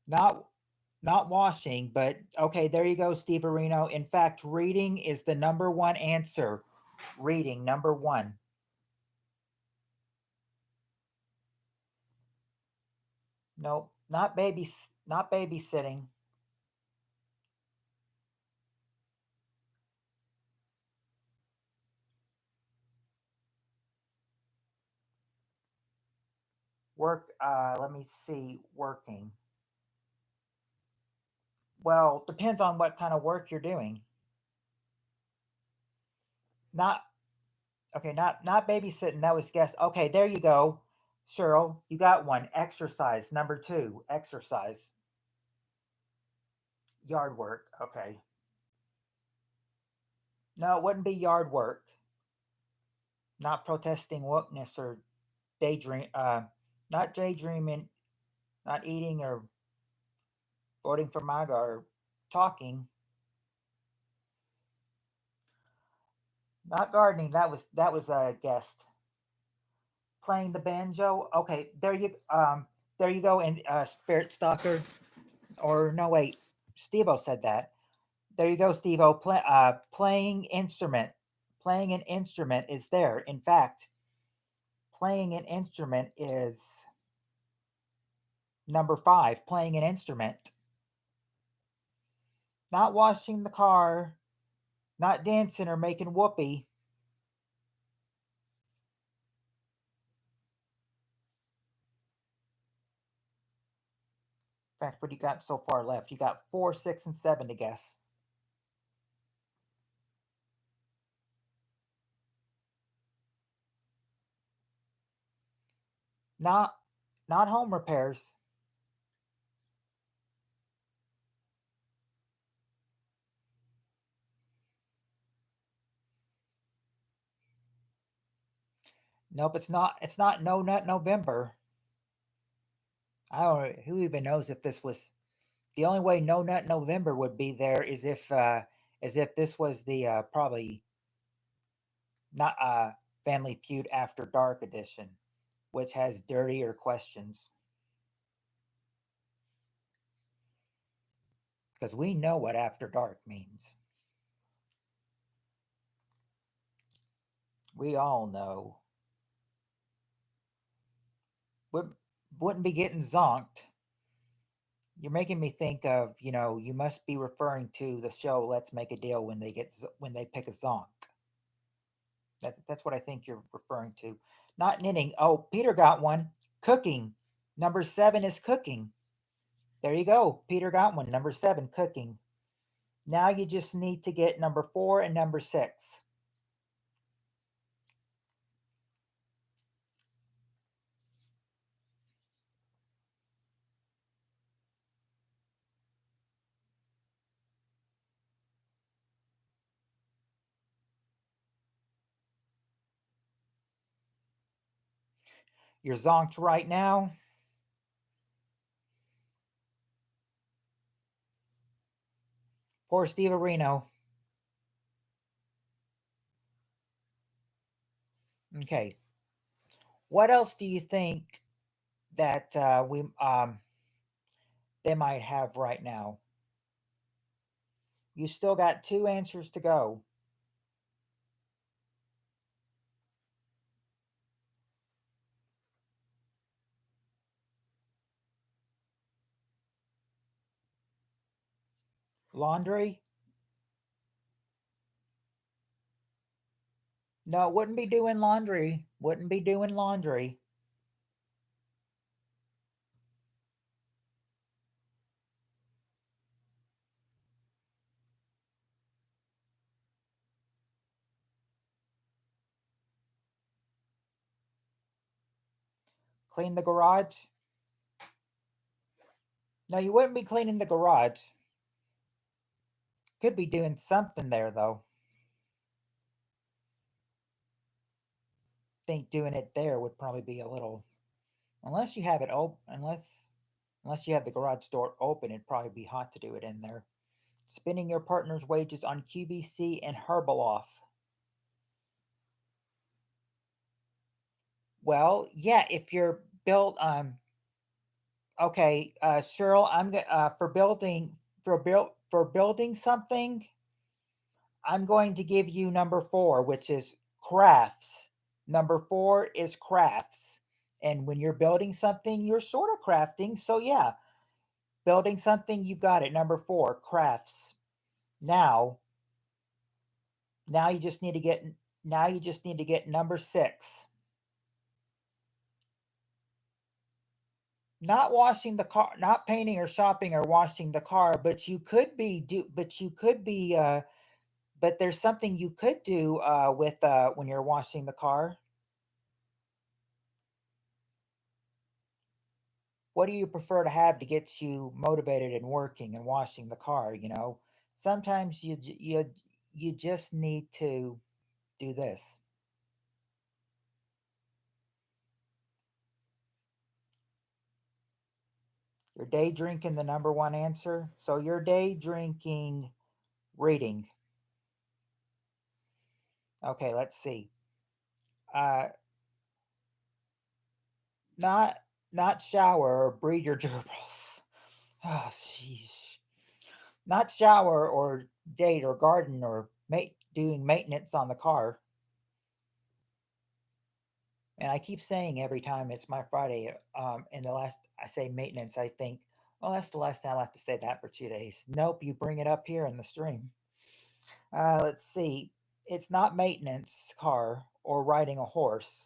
Not not washing, but okay, there you go, Steve Areno. In fact, reading is the number one answer. Reading, number one. Nope, not babysitting. Work, let me see, working. Well, depends on what kind of work you're doing. Not okay, not babysitting, that was guess. Okay, there you go. Cheryl, you got one. Exercise, number two. Exercise. Yard work. Okay. No, it wouldn't be yard work. Not protesting wokeness or daydream not daydreaming, not eating or voting for MAGA or talking. Not gardening. That was a guest. Playing the banjo. Okay, there you go. And Spirit Stalker. Or no, wait. Steve-O said that. There you go, Steve-O. Playing instrument. Playing an instrument is there. In fact, playing an instrument is number five. Playing an instrument. Not washing the car. Not dancing or making whoopee. In fact, what do you got so far left? You got four, six, and seven to guess. Not not home repairs. Nope, it's not. It's not No Nut November. I don't. Who even knows if this was the only way No Nut November would be there is if this was the probably not Family Feud After Dark edition, which has dirtier questions because we know what After Dark means. We all know. Would wouldn't be getting zonked. You're making me think of, you must be referring to the show Let's Make a Deal when they pick a zonk. That's what I think you're referring to. Not knitting. Oh, Peter got one. Cooking. Number seven is cooking. There you go. Peter got one. Number seven, cooking. Now you just need to get number four and number six. You're zonked right now. Poor Steve Areno. Okay. What else do you think that we they might have right now? You still got two answers to go. Laundry? No, wouldn't be doing laundry. Wouldn't be doing laundry. Clean the garage? No, you wouldn't be cleaning the garage. Could be doing something there though. Think doing it there would probably be a little, unless you have it open, unless you have the garage door open, it'd probably be hot to do it in there. Spending your partner's wages on QVC and Herbaloff. Well, yeah, if you're built okay, Cheryl, for building something, I'm going to give you number 4, which is crafts. Number 4 is crafts. And when you're building something, you're sort of crafting. So yeah, building something, you've got it. Number 4, crafts. Now, now you just need to get now you just need to get number 6. Not washing the car, not painting or shopping or washing the car, but you could be do but you could be but there's something you could do with when you're washing the car. What do you prefer to have to get you motivated and working and washing the car, you know? Sometimes you just need to do this. Your day drinking the number 1 answer. So your day drinking reading. Okay, let's see. Uh not not shower or breed your gerbils. Oh, jeez. Not shower or date or garden or doing maintenance on the car. And I keep saying every time it's my Friday, and the last I say maintenance, I think, well, that's the last time I have to say that for 2 days. Nope, you bring it up here in the stream. Let's see. It's not maintenance car or riding a horse,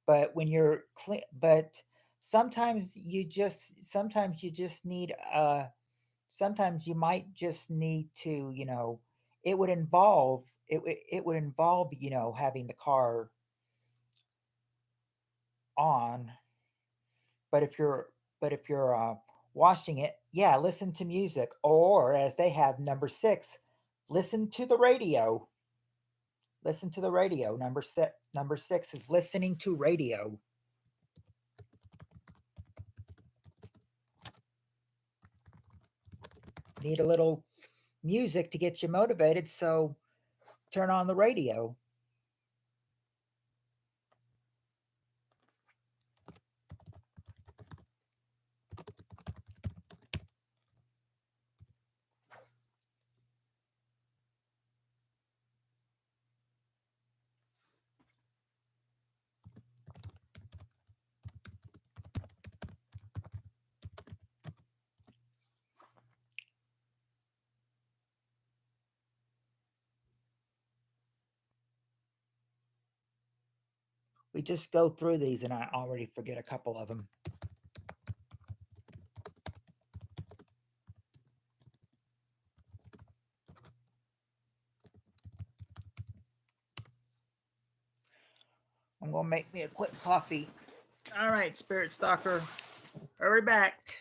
but when you're clean, but sometimes you just need sometimes you might just need to, it would involve, having the car on. But if you're washing it, yeah, listen to music, or as they have number 6, listen to the radio. Listen to the radio. Number 6 is listening to radio. Need a little music to get you motivated, so turn on the radio. We just go through these and I already forget a couple of them. I'm gonna make me a quick coffee. All right, Spirit Stalker, hurry back.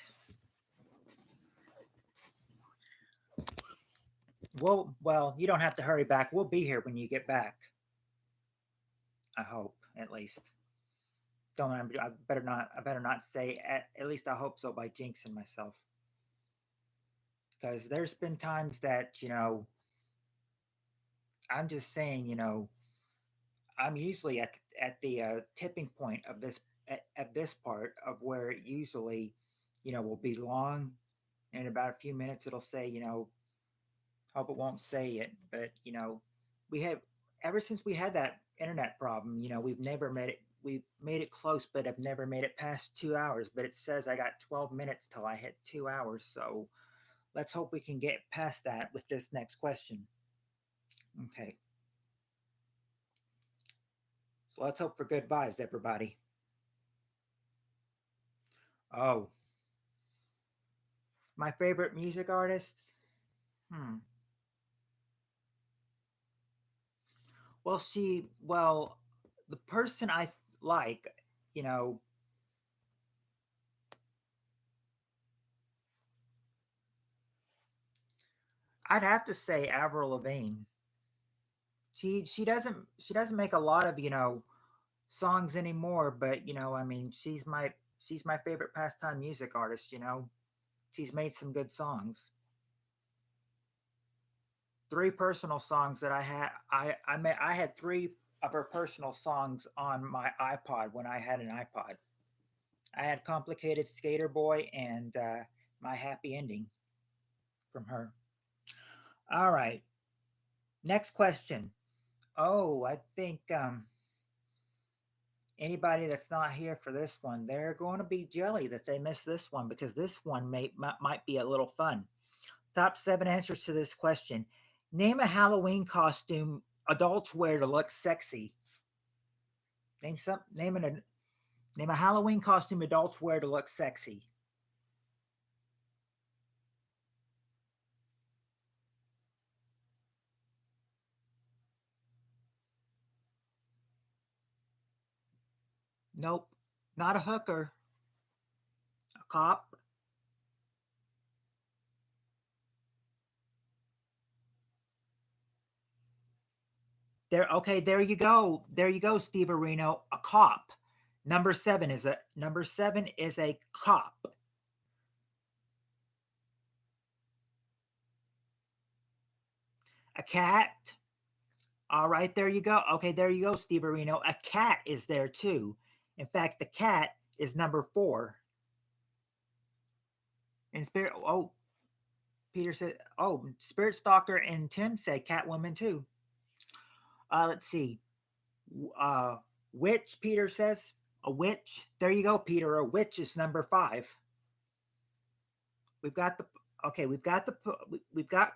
Well, you don't have to hurry back. We'll be here when you get back. I hope, at least. Don't I better not. I better not say. At least I hope so by jinxing myself. Because there's been times that I'm just saying. I'm usually at the tipping point of at this part of where it usually, will be long. In about a few minutes, it'll say, hope it won't say it, but we have ever since we had that internet problem. We've never made it. We've made it close, but I've never made it past 2 hours. But it says I got 12 minutes till I hit 2 hours. So let's hope we can get past that with this next question. Okay. So let's hope for good vibes, everybody. Oh, my favorite music artist? Hmm. Well, the person I like, you know, I'd have to say Avril Lavigne. She doesn't make a lot of songs anymore, but I mean, she's my favorite pastime music artist. She's made some good songs. Three personal songs that I had three of her personal songs on my iPod when I had an iPod. I had Complicated Skater Boy and My Happy Ending from her. All right, next question. Oh, I think anybody that's not here for this one, they're going to be jelly that they missed this one because this one might be a little fun. Top seven answers to this question. Name a Halloween costume adults wear to look sexy. Name some. Name a Halloween costume adults wear to look sexy. Nope, not a hooker. A cop. There. Okay, there you go. There you go, Steve Areno. A cop. Number seven is a cop. A cat. All right, there you go. Okay, there you go, Steve Areno. A cat is there too. In fact, the cat is number four. And Spirit. Oh, Peter said. Oh, Spirit Stalker and Tim said Catwoman too. Let's see. Uh, witch. Peter says a witch. There you go, Peter. A witch is number five. We've got the. Okay, we've got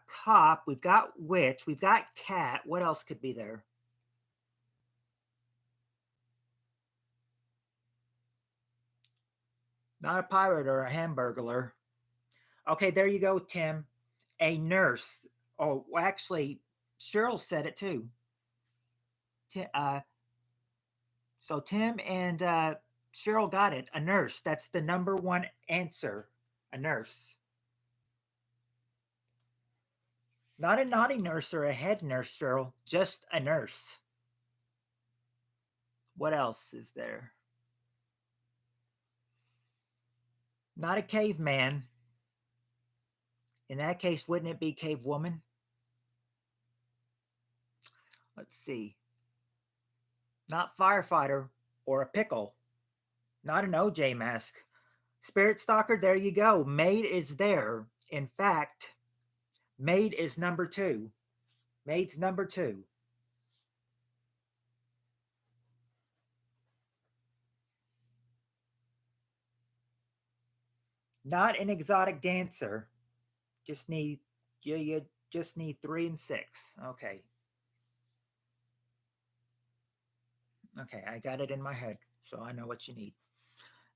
cop. We've got witch. We've got cat. What else could be there? Not a pirate or a hamburglar. Okay, there you go, Tim. A nurse. Oh, well, actually, Cheryl said it too. So Tim and Cheryl got it. A nurse. That's the number one answer. A nurse. Not a naughty nurse or a head nurse, Cheryl. Just a nurse. What else is there? Not a caveman. In that case, wouldn't it be cave woman? Let's see. Not firefighter or a pickle. Not an OJ mask. Spirit Stalker, there you go. Maid is there. In fact, Maid is number two. Maid's number two. Not an exotic dancer. Just need you just need three and six. Okay. Okay, I got it in my head, so I know what you need.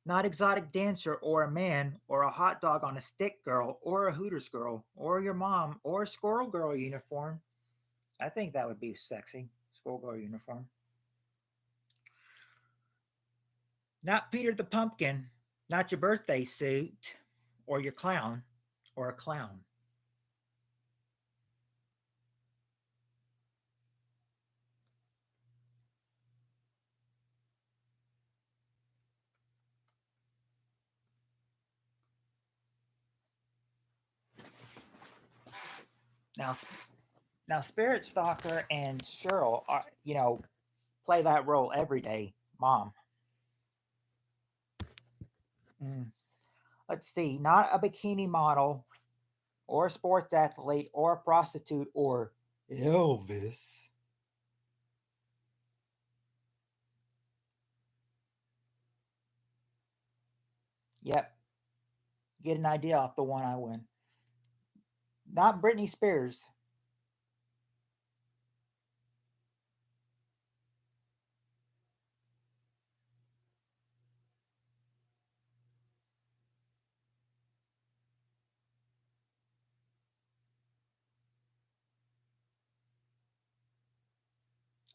Not exotic dancer or a man or a hot dog on a stick girl or a Hooters girl or your mom or a squirrel girl uniform. I think that would be sexy. Squirrel girl uniform. Not Peter the Pumpkin, not your birthday suit or your clown or a clown. Now, now Spirit Stalker and Cheryl are, play that role every day. Mom. Mm. Let's see. Not a bikini model or a sports athlete or a prostitute or Elvis. Yep. Get an idea off the one I win. Not Britney Spears.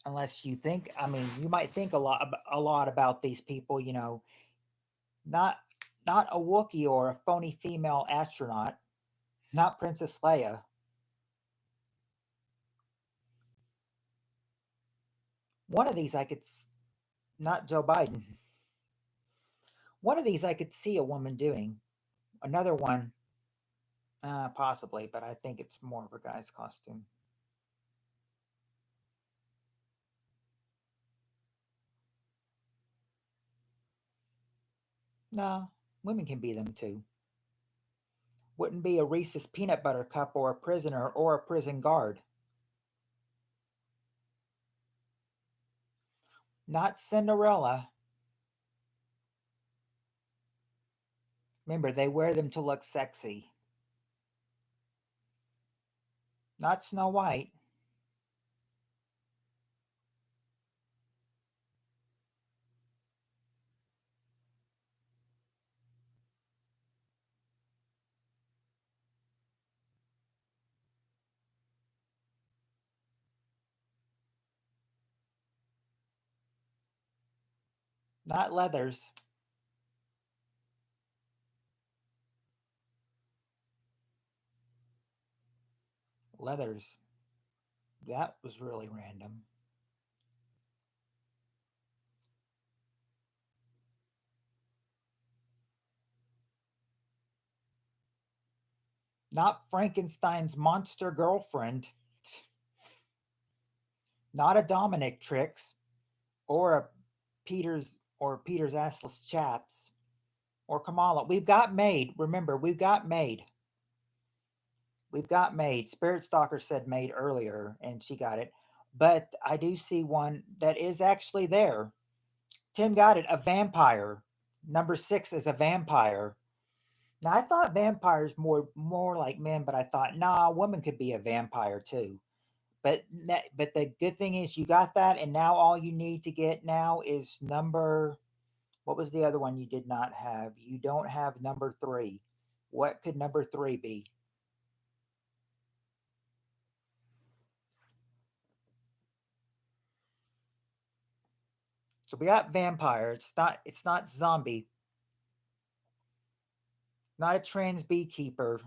Unless you think, I mean, you might think a lot about these people. Not not a Wookiee or a phony female astronaut. Not Princess Leia. One of these I could, not Joe Biden. One of these I could see a woman doing. Another one, possibly, but I think it's more of a guy's costume. No, women can be them too. Wouldn't be a Reese's peanut butter cup or a prisoner or a prison guard. Not Cinderella. Remember, they wear them to look sexy. Not Snow White. Not leathers. Leathers. That was really random. Not Frankenstein's monster girlfriend. Not a Dominic Tricks or a Peter's assless chaps or Kamala. We've got Maid. Remember, we've got Maid. We've got Maid. Spirit Stalker said Maid earlier, and she got it. But I do see one that is actually there. Tim got it. A vampire. Number 6 is a vampire. Now I thought vampires more like men, but I thought nah, a woman could be a vampire too. But the good thing is you got that, and now all you need to get now is number. What was the other one you did not have? You don't have number 3. What could number 3 be? So we got vampire. It's not zombie. Not a trans beekeeper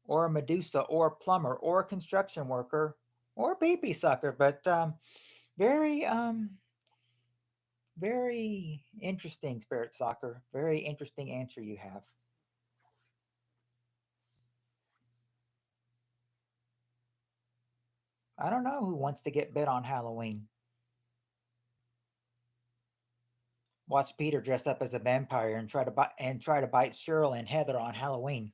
or a Medusa or a plumber or a construction worker or a pee sucker. But very very interesting, Spirit Soccer. Very interesting answer you have. I don't know who wants to get bit on Halloween. Watch Peter dress up as a vampire and try to bite Cheryl and Heather on Halloween.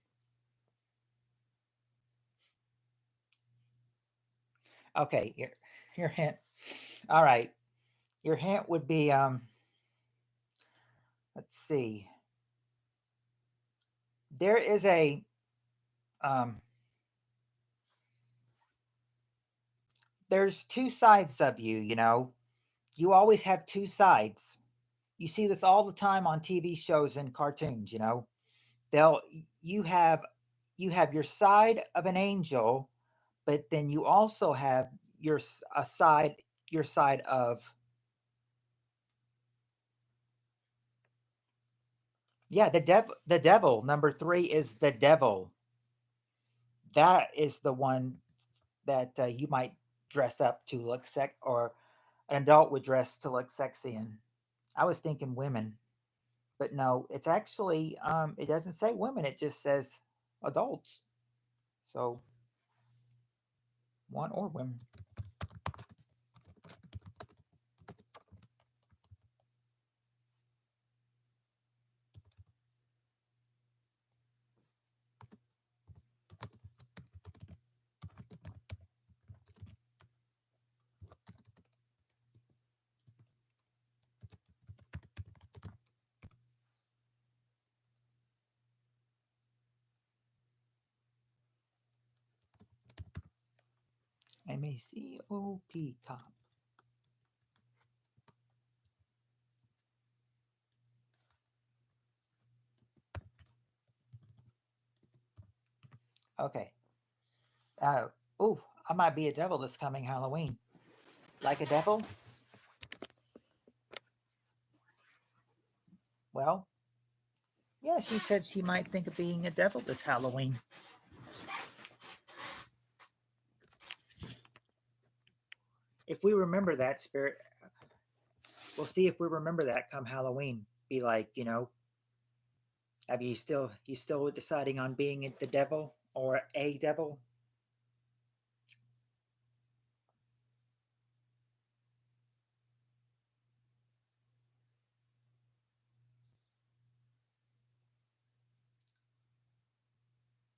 Okay, your hint. All right, your hint would be let's see. There is a um there's two sides of you, you know. You always have two sides. You see this all the time on TV shows and cartoons, you know. They'll you have you have your side of an angel, but then you also have a side your side of yeah, the devil. Number 3 is the devil. That is the one that you might dress up to look or an adult would dress to look sexy in. I was thinking women, but no, it's actually it doesn't say women, it just says adults. So one or women. MACOP cop. Okay. Uh, oh, I might be a devil this coming Halloween. Like a devil? Well, yeah, she said she might think of being a devil this Halloween. If we remember that spirit, we'll see if we remember that come Halloween. Be like, have you still deciding on being the devil or a devil?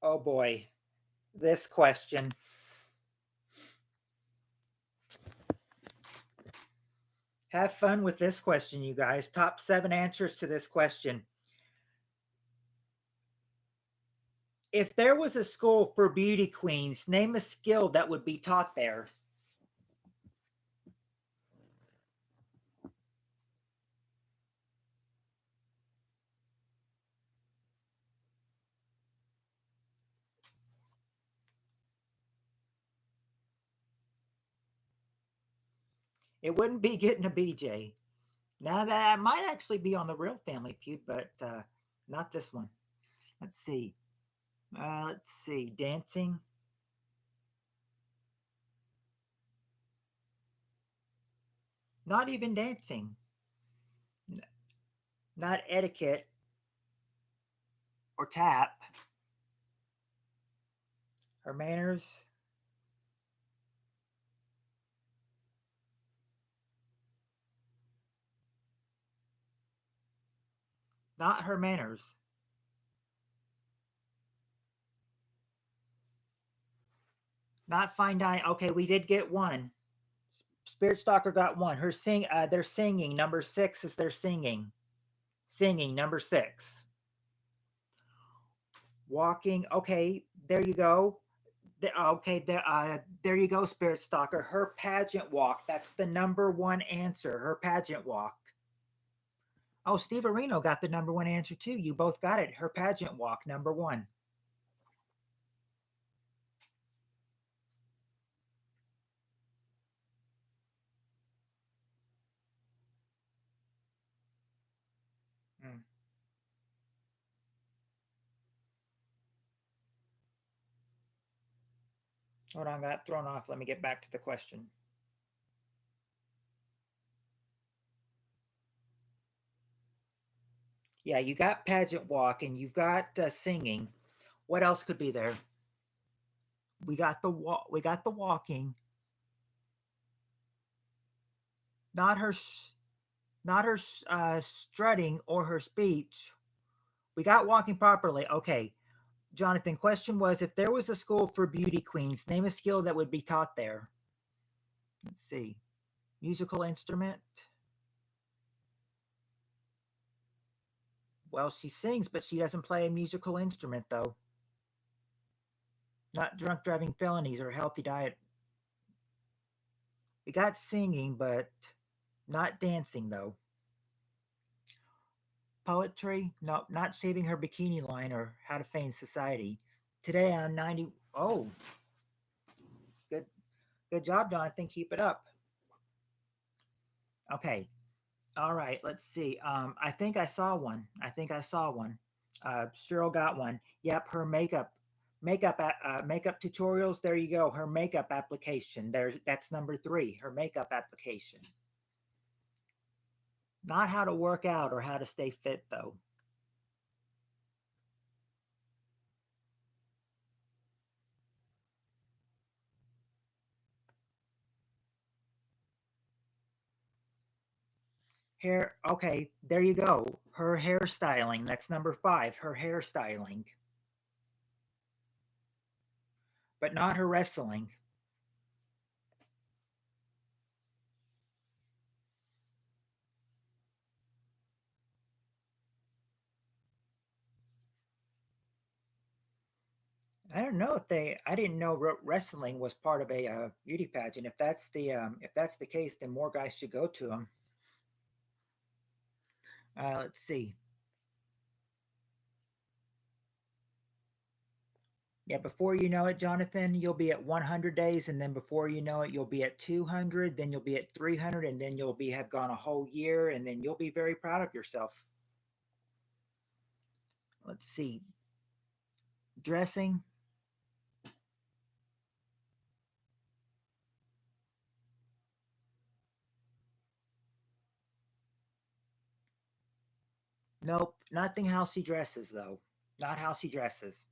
Oh boy, this question. Have fun with this question, you guys. Top 7 answers to this question. If there was a school for beauty queens, name a skill that would be taught there. It wouldn't be getting a BJ. Now that might actually be on the real Family Feud, but not this one. Let's see. Let's see. Dancing. Not even dancing. Not etiquette or tap. Her manners. Not her manners. Not fine dining. Okay, we did get one. Spirit Stalker got one. They're singing. Number 6 is their singing. Singing, number 6. Walking. Okay, there you go. Okay, there you go, Spirit Stalker. Her pageant walk. That's the number 1 answer. Her pageant walk. Oh, Steve Areno got the number 1 answer too. You both got it. Her pageant walk, number 1. Mm. Hold on, got thrown off. Let me get back to the question. Yeah, you got pageant walk and you've got singing. What else could be there? We got the walk. We got the walking. Not her. Not her strutting or her speech. We got walking properly. Okay, Jonathan. Question was, if there was a school for beauty queens, name a skill that would be taught there. Let's see. Musical instrument. Well, she sings, but she doesn't play a musical instrument, though. Not drunk driving felonies or healthy diet. We got singing, but not dancing, though. Poetry? No, not saving her bikini line or how to feign society. Today on 90. Oh, good, good job, Jonathan. Keep it up. Okay. All right. Let's see. I think I saw one. I think I saw one. Cheryl got one. Yep. Her makeup tutorials. There you go. Her makeup application. That's number 3. Her makeup application. Not how to work out or how to stay fit, though. Hair. Okay. There you go. Her hairstyling. That's number 5. Her hairstyling, but not her wrestling. I don't know if they. I didn't know wrestling was part of a beauty pageant. If that's the case, then more guys should go to them. Let's see. Yeah, before you know it, Jonathan, you'll be at 100 days, and then before you know it, you'll be at 200. Then you'll be at 300, and then you'll be have gone a whole year, and then you'll be very proud of yourself. Let's see. Dressing. Nope, nothing how she dresses though. Not how she dresses.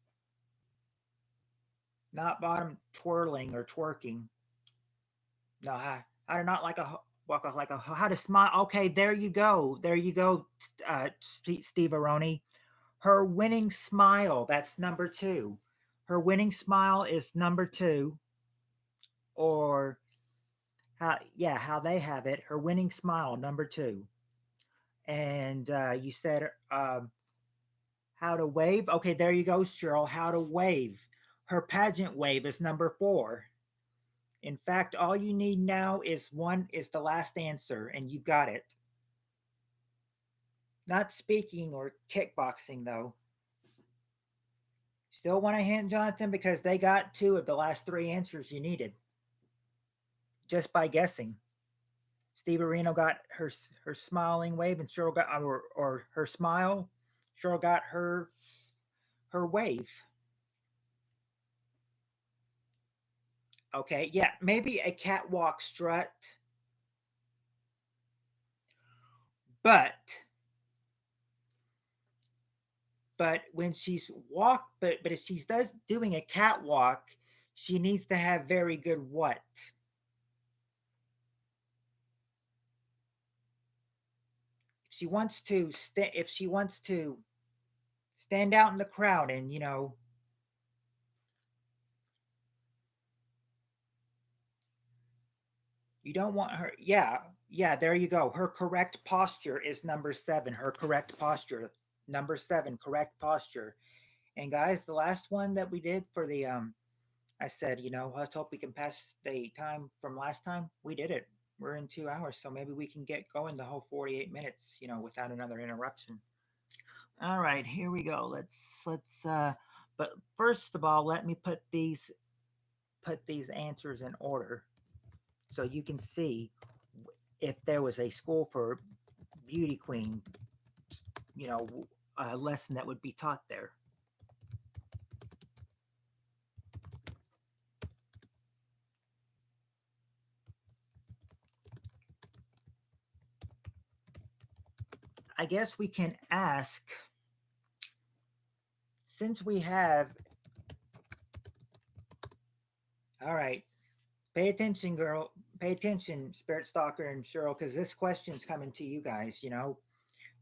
Not bottom twirling or twerking. No, how to not like a walk off like a how to smile. Okay, there you go. There you go, Steve Aroni. Her winning smile. That's number two. Her winning smile is number two, or how? Yeah, how they have it. Her winning smile, number two. And you said how to wave. Okay, there you go, Cheryl. How to wave. Her pageant wave is number four. In fact, all you need now is the last answer, and you've got it. Not speaking or kickboxing though. Still want to hint, Jonathan, because they got two of the last three answers you needed just by guessing. Steve Areno got her smiling wave, and Cheryl got or her smile. Cheryl got her wave. Okay, yeah, maybe a catwalk strut, but when she's but if she's does doing a catwalk, she needs to have very good what? If she wants to stand out in the crowd and you don't want her. Yeah, there you go. Her correct posture is number seven. Her correct posture, number seven, correct posture. And guys, the last one that we did for the I said, let's hope we can pass the time from last time. We did it. We're in 2 hours, so maybe we can get going the whole 48 minutes, without another interruption. All right, here we go. Let's but first of all, let me put these answers in order so you can see if there was a school for beauty queen, you know, a lesson that would be taught there. I guess we can ask, since we have, all right, pay attention, girl. Pay attention, Spirit Stalker and Cheryl, because this question's coming to you guys.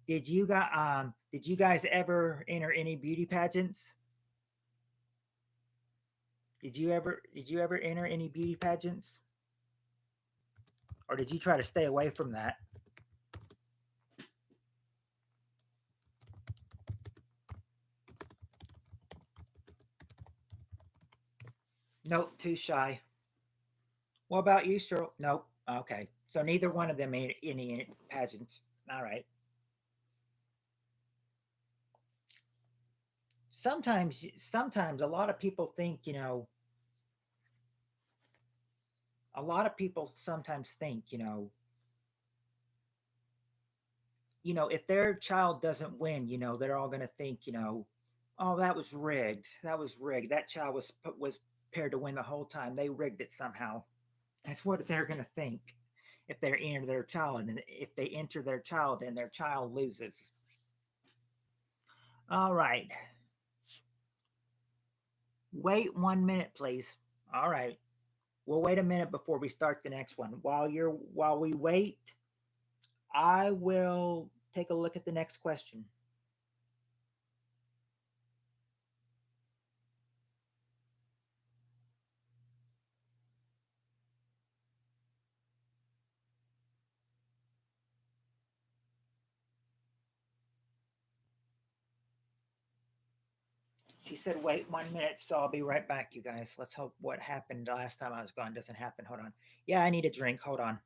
Did you guys ever enter any beauty pageants? Did you ever enter any beauty pageants? Or did you try to stay away from that? Nope, too shy. What about you, Cheryl? Nope. Okay. So neither one of them made any pageants. All right. Sometimes a lot of people think, a lot of people sometimes think, if their child doesn't win, they're all going to think, oh, that was rigged. That was rigged. That child was paired to win the whole time. They rigged it somehow. That's what they're going to think if they enter their child, and if they enter their child and their child loses. All right. Wait 1 minute, please. All right. We'll wait a minute before we start the next one. While we wait, I will take a look at the next question. She said, wait 1 minute, so I'll be right back, you guys. Let's hope what happened the last time I was gone doesn't happen. Hold on. Yeah, I need a drink. Hold on.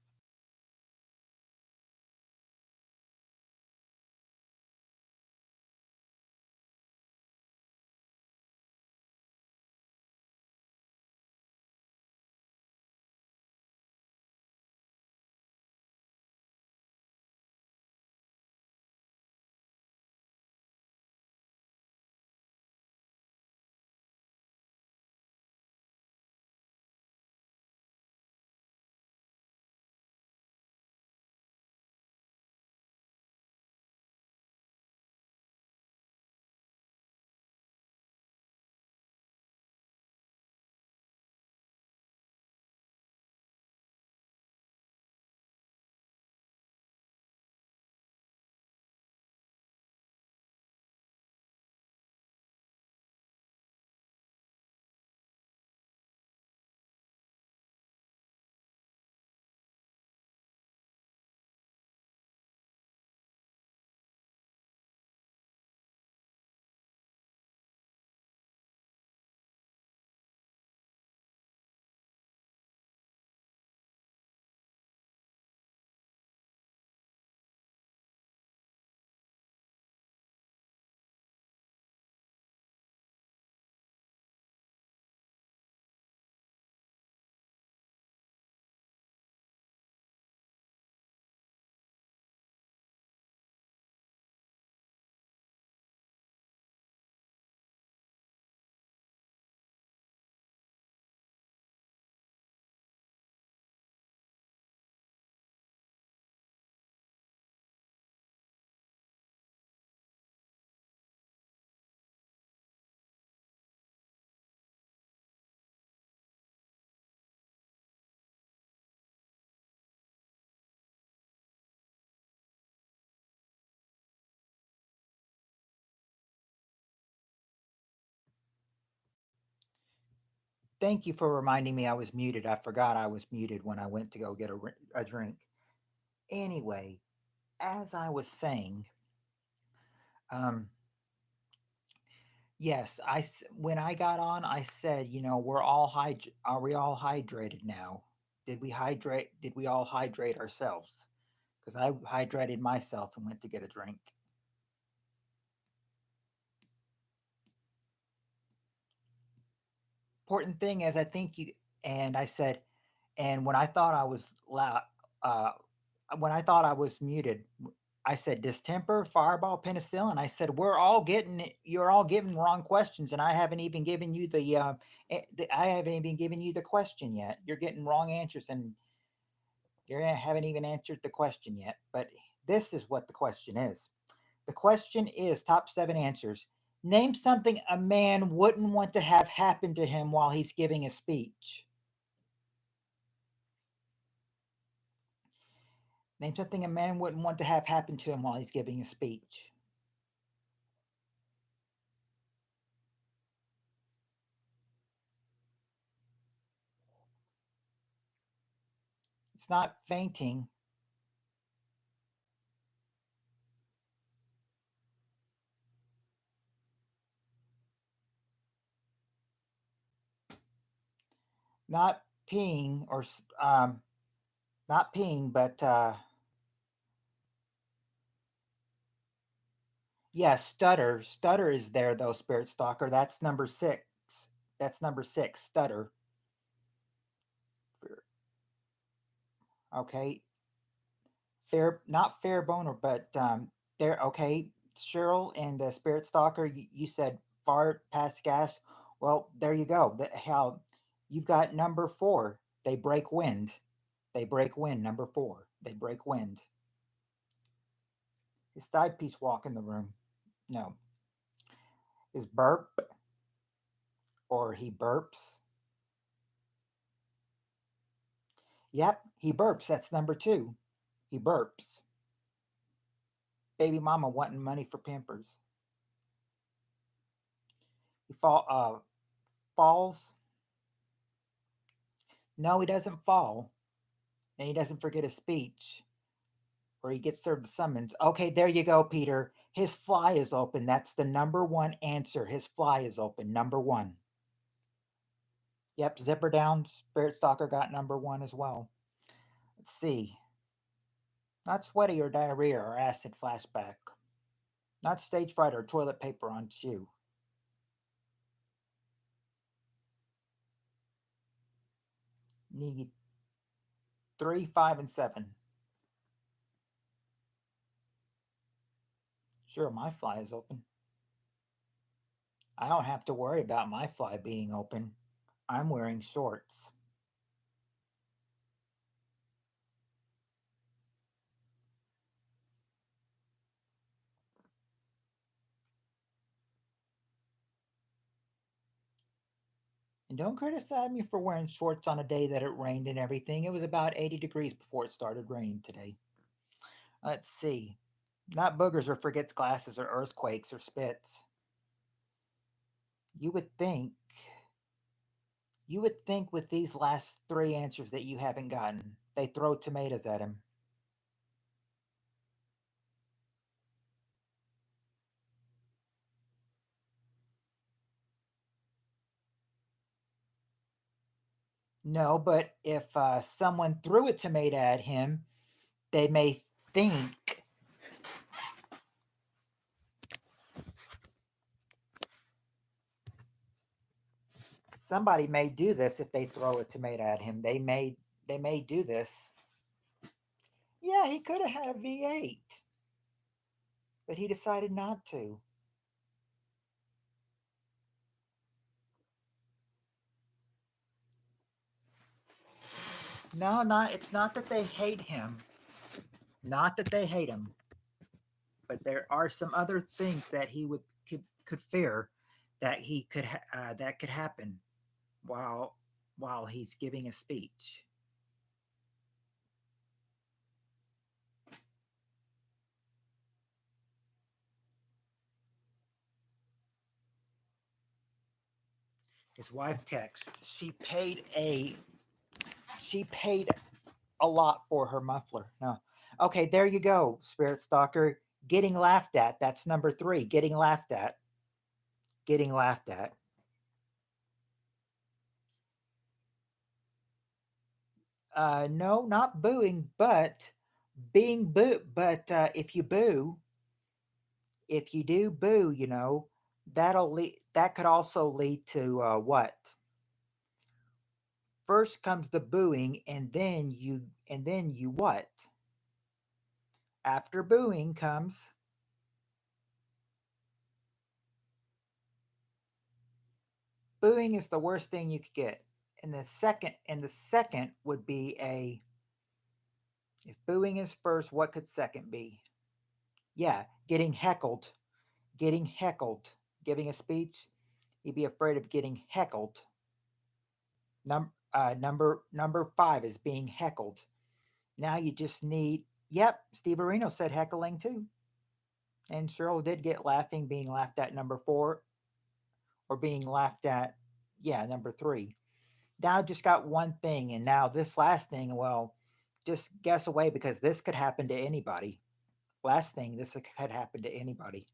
Thank you for reminding me I was muted. I forgot I was muted when I went to go get a drink. Anyway, as I was saying, um, yes, when I got on, I said, are we all hydrated now? Did we hydrate? Did we all hydrate ourselves? Because I hydrated myself and went to get a drink. Important thing is, I think you and I said, and when I thought I was loud, uh, when I thought I was muted, I said distemper, fireball, penicillin. I said you're all getting wrong questions, and I haven't even given you I haven't even given you the question yet. You're getting wrong answers, and you haven't even answered the question yet. But this is what the question is. The question is top 7 answers. Name something a man wouldn't want to have happen to him while he's giving a speech. Name something a man wouldn't want to have happen to him while he's giving a speech. It's not fainting. Not peeing or not peeing, but yeah, stutter. Stutter is there though, Spirit Stalker. That's number 6. That's number 6. Stutter. Okay, fair, not fair boner, but there. Okay, Cheryl and the Spirit Stalker. You said fart, pass gas. Well, there you go. How you've got number 4. They break wind. They break wind. Number 4. They break wind. His side piece walk in the room. No. His burp or he burps. Yep, he burps. That's number 2. He burps. Baby mama wanting money for Pampers. He falls. No, he doesn't fall. And he doesn't forget his speech. Or he gets served the summons. Okay, there you go, Peter. His fly is open. That's the number 1 answer. His fly is open. Number 1. Yep, zipper down. Spirit Stalker got number 1 as well. Let's see. Not sweaty or diarrhea or acid flashback. Not stage fright or toilet paper on shoe. Need 3, 5, and 7. Sure, my fly is open. I don't have to worry about my fly being open. I'm wearing shorts. And don't criticize me for wearing shorts on a day that it rained and everything. It was about 80 degrees before it started raining today. Let's see. Not boogers or forgets glasses or earthquakes or spits. You would think with these last 3 answers that you haven't gotten, they throw tomatoes at him. No, but if someone threw a tomato at him, they may think somebody may do this if they throw a tomato at him. They may do this. Yeah, he could have had a V8, but he decided not to. No, not it's not that they hate him. Not that they hate him, but there are some other things that he could fear that that could happen while he's giving a speech. His wife texts. She paid a lot for her muffler. No. Okay, there you go, Spirit Stalker. Getting laughed at. That's number 3. Getting laughed at. Getting laughed at. No, not booing, but being booed. But if you do boo, that could also lead to what? First comes the booing, and then you what? After booing comes booing is the worst thing you could get. And the second would be a if booing is first, what could second be? Yeah, getting heckled. Getting heckled. Giving a speech, you'd be afraid of getting heckled. Number 5 is being heckled. Now you just need. Yep, Steve Areno said heckling too, and Cheryl did get laughing, being laughed at. Number 4, or being laughed at. Yeah, number 3. Now I just got one thing, and now this last thing. Well, just guess away because this could happen to anybody. Last thing, this could happen to anybody.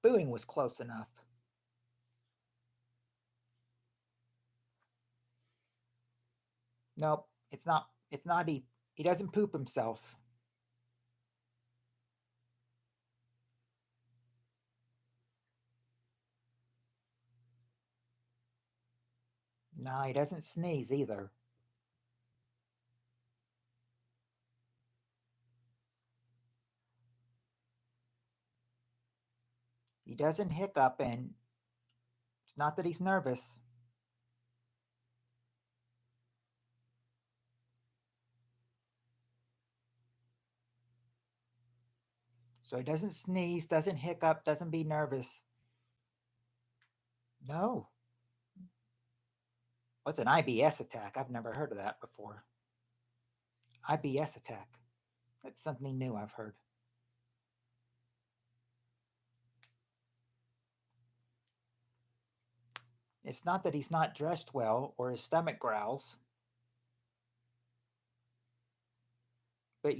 Booing was close enough. Nope, it's not. It's not. He doesn't poop himself. No, he doesn't sneeze either. He doesn't hiccup, and it's not that he's nervous. So he doesn't sneeze, doesn't hiccup, doesn't be nervous. No. What's an IBS attack? I've never heard of that before. IBS attack. That's something new I've heard. It's not that he's not dressed well or his stomach growls, but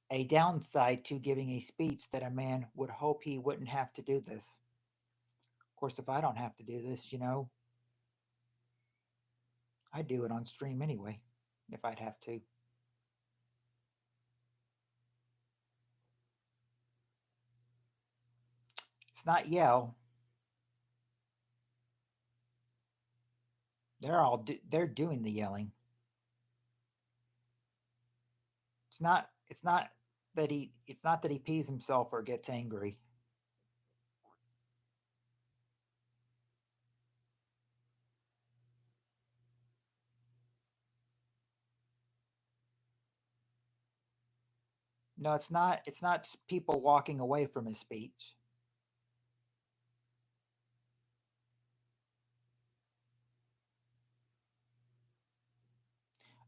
a downside to giving a speech that a man would hope he wouldn't have to do this. Of course, if I don't have to do this, I do it on stream anyway, if I'd have to. It's not yell. They're doing the yelling. It's not that he pees himself or gets angry. No, it's not people walking away from his speech.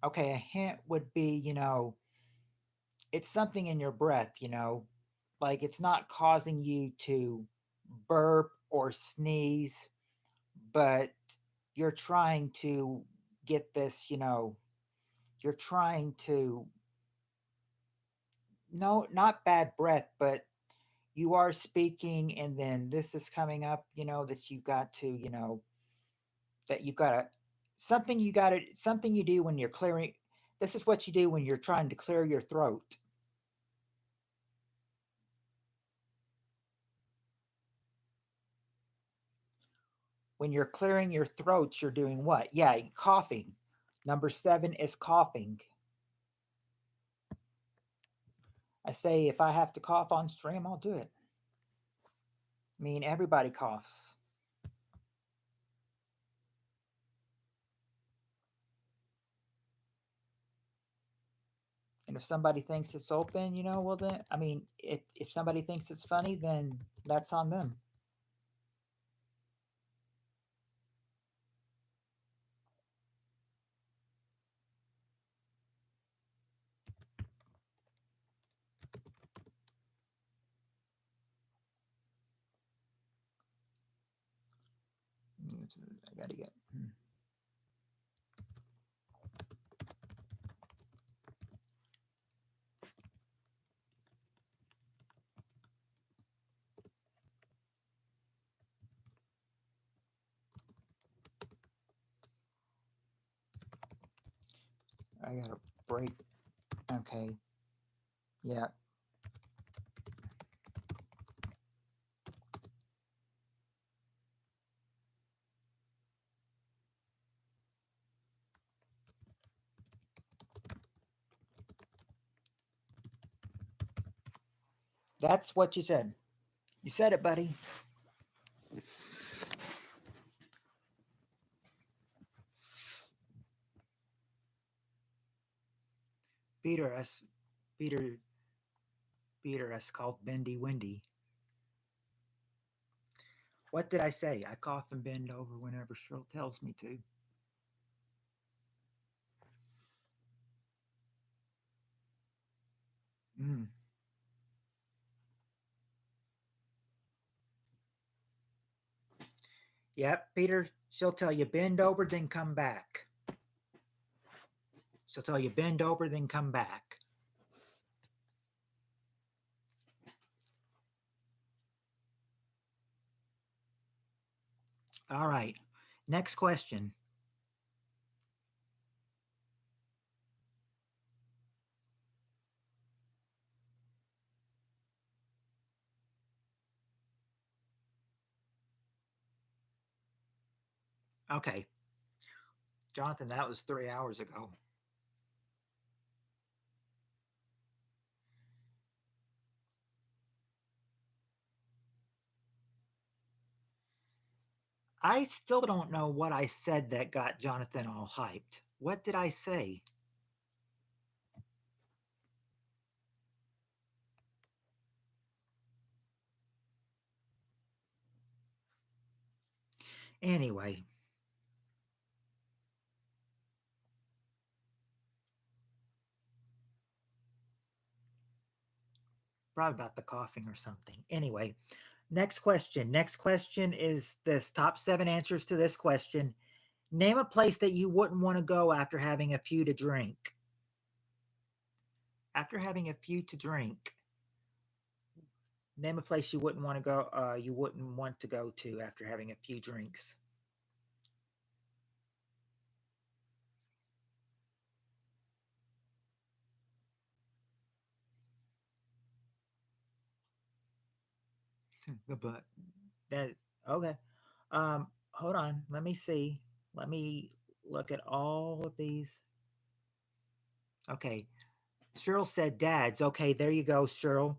Okay, a hint would be, it's something in your breath, like it's not causing you to burp or sneeze, but you're trying to get this, you're trying to, no, not bad breath, but you are speaking, and then this is coming up, that you've got to, that you've got to, something you do when you're clearing. This is what you do when you're trying to clear your throat. When you're clearing your throat, you're doing what? Yeah, coughing. Number 7 is coughing. I say if I have to cough on stream, I'll do it. I mean, everybody coughs. And if somebody thinks it's open, well then, I mean, if somebody thinks it's funny, then that's on them. I gotta get. I gotta break. Okay. Yeah. That's what you said. You said it, buddy. Peter S. Peter. Peter S. Called Bendy Windy. What did I say? I cough and bend over whenever Cheryl tells me to. Mm. Yep, Peter. She'll tell you bend over, then come back. She'll tell you bend over, then come back. All right. Next question. Okay. Jonathan, that was 3 hours ago. I still don't know what I said that got Jonathan all hyped. What did I say? Anyway, probably about the coughing or something. Anyway, next question. Next question is this top 7 answers to this question. Name a place that you wouldn't want to go after having a few to drink. After having a few to drink, name a place you wouldn't want to go. You wouldn't want to go to after having a few drinks. The butt. That okay. Hold on. Let me see. Let me look at all of these. Okay. Cheryl said dad's. Okay, there you go, Cheryl.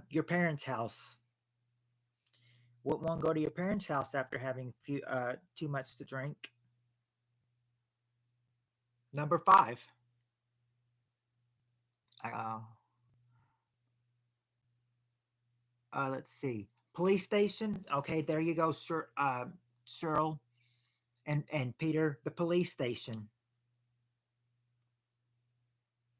Your parents' house. Wouldn't want to go to your parents' house after having few too much to drink. Number 5. Uh, let's see. Police station. Okay, there you go, Cheryl and Peter. The police station,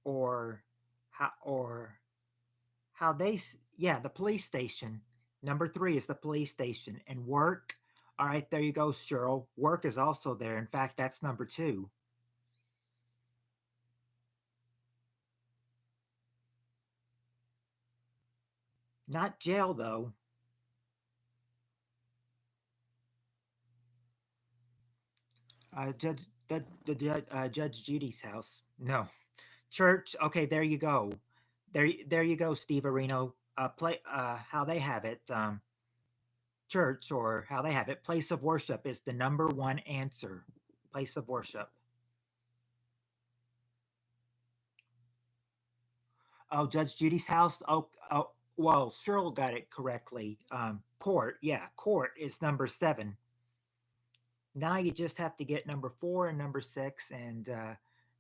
or how they yeah, the police station. Number 3 is the police station and work. All right, there you go, Cheryl. Work is also there. In fact, that's number 2. Not jail though. Judge Judy's house. No. Church. Okay, there you go. There you go, Steve Areno. Play how they have it. Church, or how they have it. Place of worship is the number 1 answer. Place of worship. Oh, Judge Judy's house. Oh, well, Cheryl got it correctly. Court. Yeah, court is number 7. Now you just have to get number 4 and number 6, and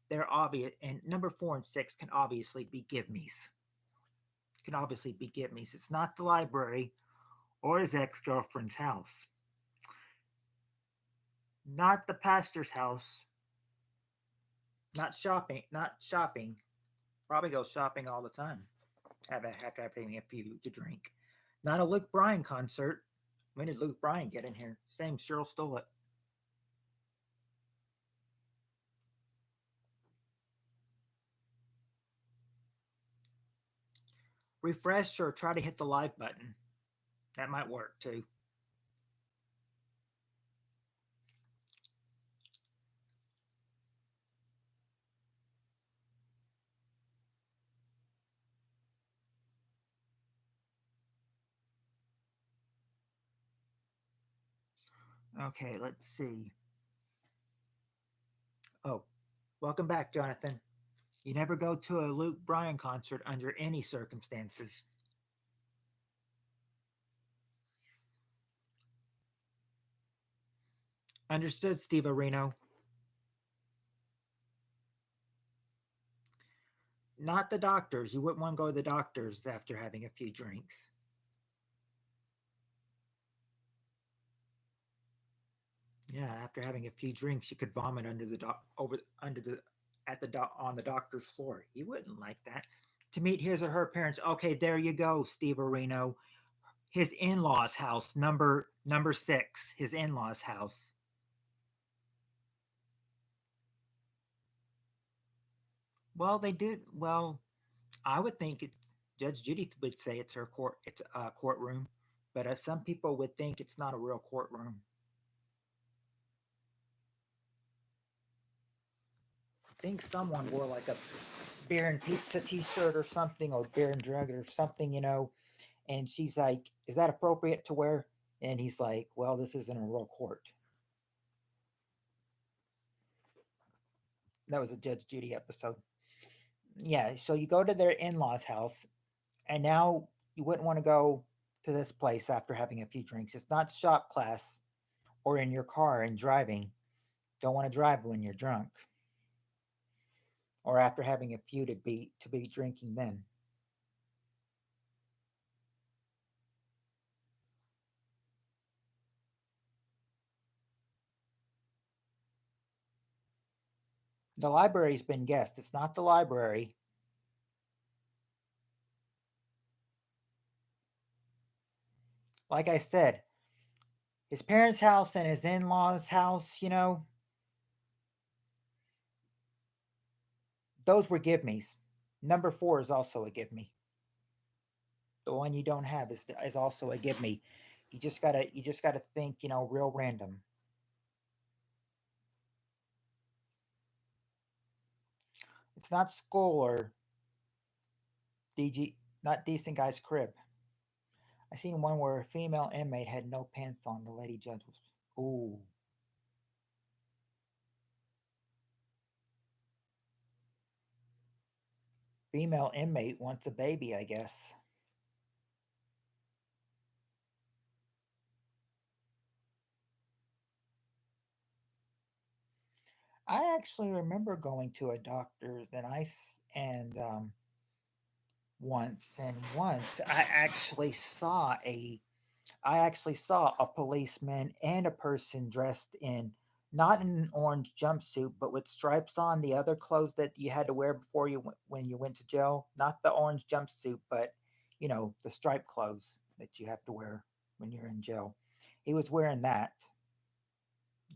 they're obvious. And number 4 and 6 can obviously be give me's. Can obviously be give me's. It's not the library or his ex girlfriend's house. Not the pastor's house. Not shopping. Not shopping. Probably goes shopping all the time. Have having a few to drink. Not a Luke Bryan concert. When did Luke Bryan get in here? Same. Cheryl stole it. refresh or try to hit the live button. That might work too. Okay, let's see. Oh, welcome back, Jonathan. You never go to a Luke Bryan concert under any circumstances. Understood, Steve Areno. Not the doctors. You wouldn't want to go to the doctors after having a few drinks. Yeah, after having a few drinks, you could vomit under the over under the at the on the doctor's floor. You wouldn't like that. To meet his or her parents. Okay, there you go, Steve Areno. His in-laws' house, number 6. His in-laws' house. Well, they did. Well, I would think it's Judge Judy would say it's her court. It's a courtroom, but some people would think it's not a real courtroom. I think someone wore like a beer and pizza T-shirt or something, or beer and drug or something, And she's like, "Is that appropriate to wear?" And he's like, "Well, this isn't a real court." That was a Judge Judy episode. Yeah, so you go to their in-laws' house, and now you wouldn't want to go to this place after having a few drinks. It's not shop class or in your car and driving. Don't want to drive when you're drunk or after having a few to be drinking then. The library's been guessed. It's not the library. Like I said, his parents' house and his in-laws' house, those were give me's. Number 4 is also a give me. The one you don't have is also a give me. You just gotta think, real random. It's not school or DG, not decent guy's crib. I seen one where a female inmate had no pants on. The lady judge was, ooh, female inmate wants a baby, I guess. I actually remember going to a doctor's and once I actually saw a policeman and a person dressed in not in an orange jumpsuit, but with stripes on the other clothes that you had to wear before when you went to jail. Not the orange jumpsuit, but the striped clothes that you have to wear when you're in jail. He was wearing that.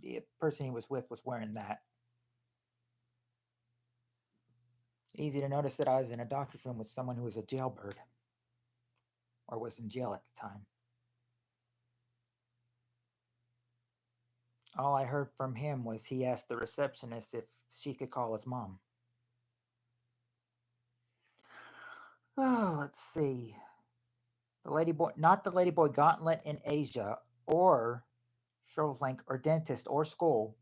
The person he was with was wearing that. Easy to notice that I was in a doctor's room with someone who was a jailbird or was in jail at the time. All I heard from him was he asked the receptionist if she could call his mom. Oh, let's see. The Ladyboy, not the Ladyboy Gauntlet in Asia, or Sherlink, or dentist, or school.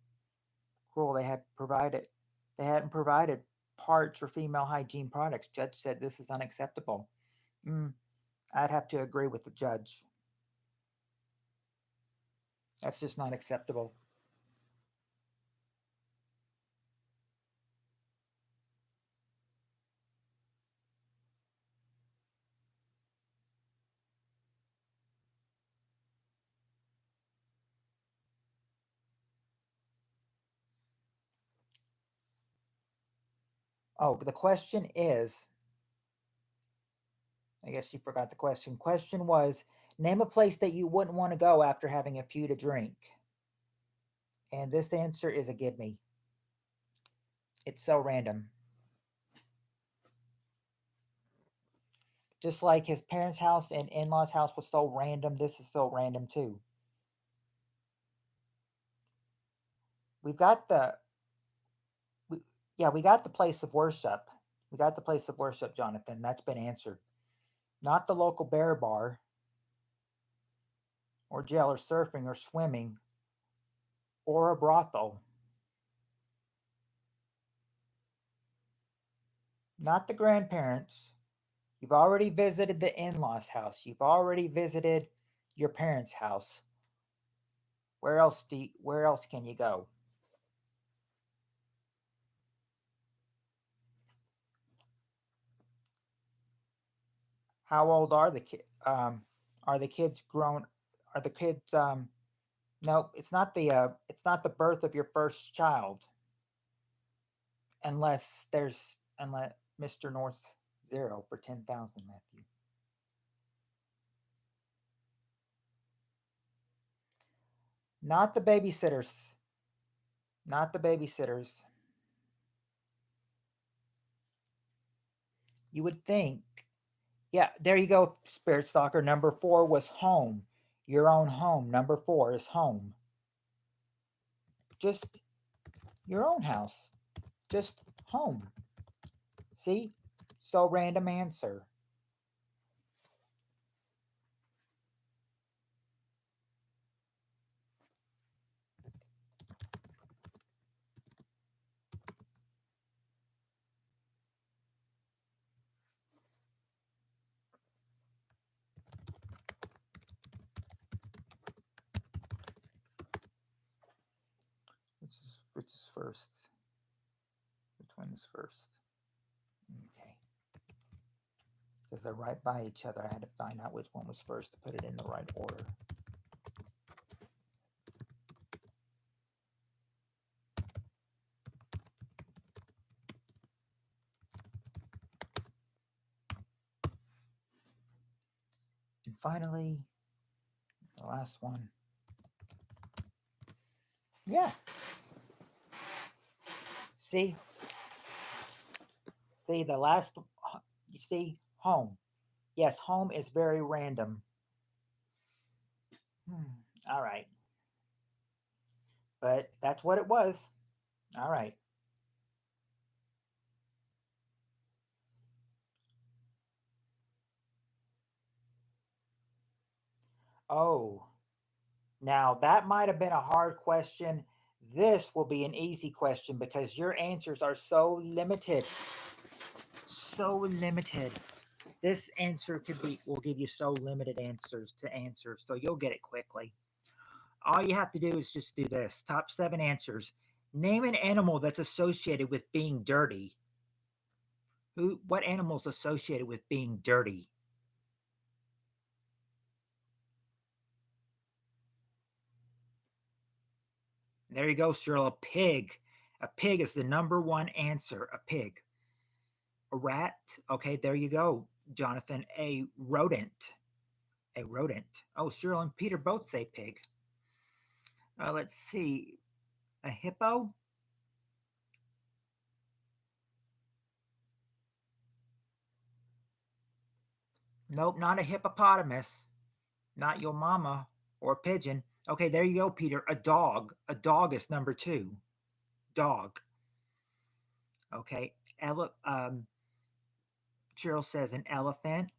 Cruel, they hadn't provided parts or female hygiene products. Judge said this is unacceptable. Mm, I'd have to agree with the judge. That's just not acceptable. Oh, the question is, I guess you forgot the question. Question was, name a place that you wouldn't want to go after having a few to drink. And this answer is a give me. It's so random. Just like his parents' house and in-laws' house was so random, this is so random too. We've got the we, yeah, we got the place of worship. We got the place of worship, Jonathan. That's been answered. Not the local bear bar or jail or surfing or swimming or a brothel. Not the grandparents. You've already visited the in-laws' house. You've already visited your parents' house. Where else can you go? How old are the kids? Are the kids grown? Are the kids no, it's not the birth of your first child unless Mr. North's zero for 10,000, Matthew. Not the babysitters. Not the babysitters. You would think. Yeah, there you go, Spirit Stalker. Number 4 was home. Your own home. Number 4 is home. Just your own house. Just home. See? So random answer. Which is first? Which one is first? Okay. Because they're right by each other. I had to find out which one was first to put it in the right order. And finally, the last one. Yeah. See? See, the last, you see, home. Yes, home is very random. All right. But that's what it was. All right. Oh, now that might have been a hard question. This will be an easy question because your answers are so limited. So limited. This answer will give you so limited answers to answer, so you'll get it quickly. All you have to do is just do this. Top 7 answers. Name an animal that's associated with being dirty. What animal's associated with being dirty? There you go, Cheryl. A pig. A pig is the number 1 answer. A pig. A rat. Okay, there you go, Jonathan. A rodent. A rodent. Oh, Cheryl and Peter both say pig. Let's see. A hippo. Nope, not a hippopotamus. Not your mama or a pigeon. Okay, there you go, Peter. A dog. A dog is number 2. Dog. Okay. Cheryl says an elephant.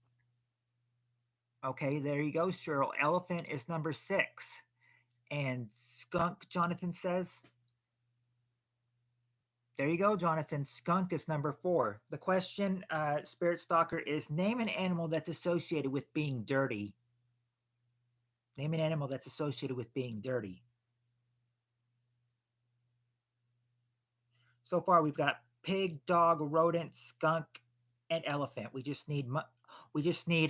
Okay, there you go, Cheryl. Elephant is number 6. And skunk, Jonathan says. There you go, Jonathan. Skunk is number 4. The question, Spirit Stalker, is name an animal that's associated with being dirty. Name an animal that's associated with being dirty. So far, we've got pig, dog, rodent, skunk, and elephant. We just need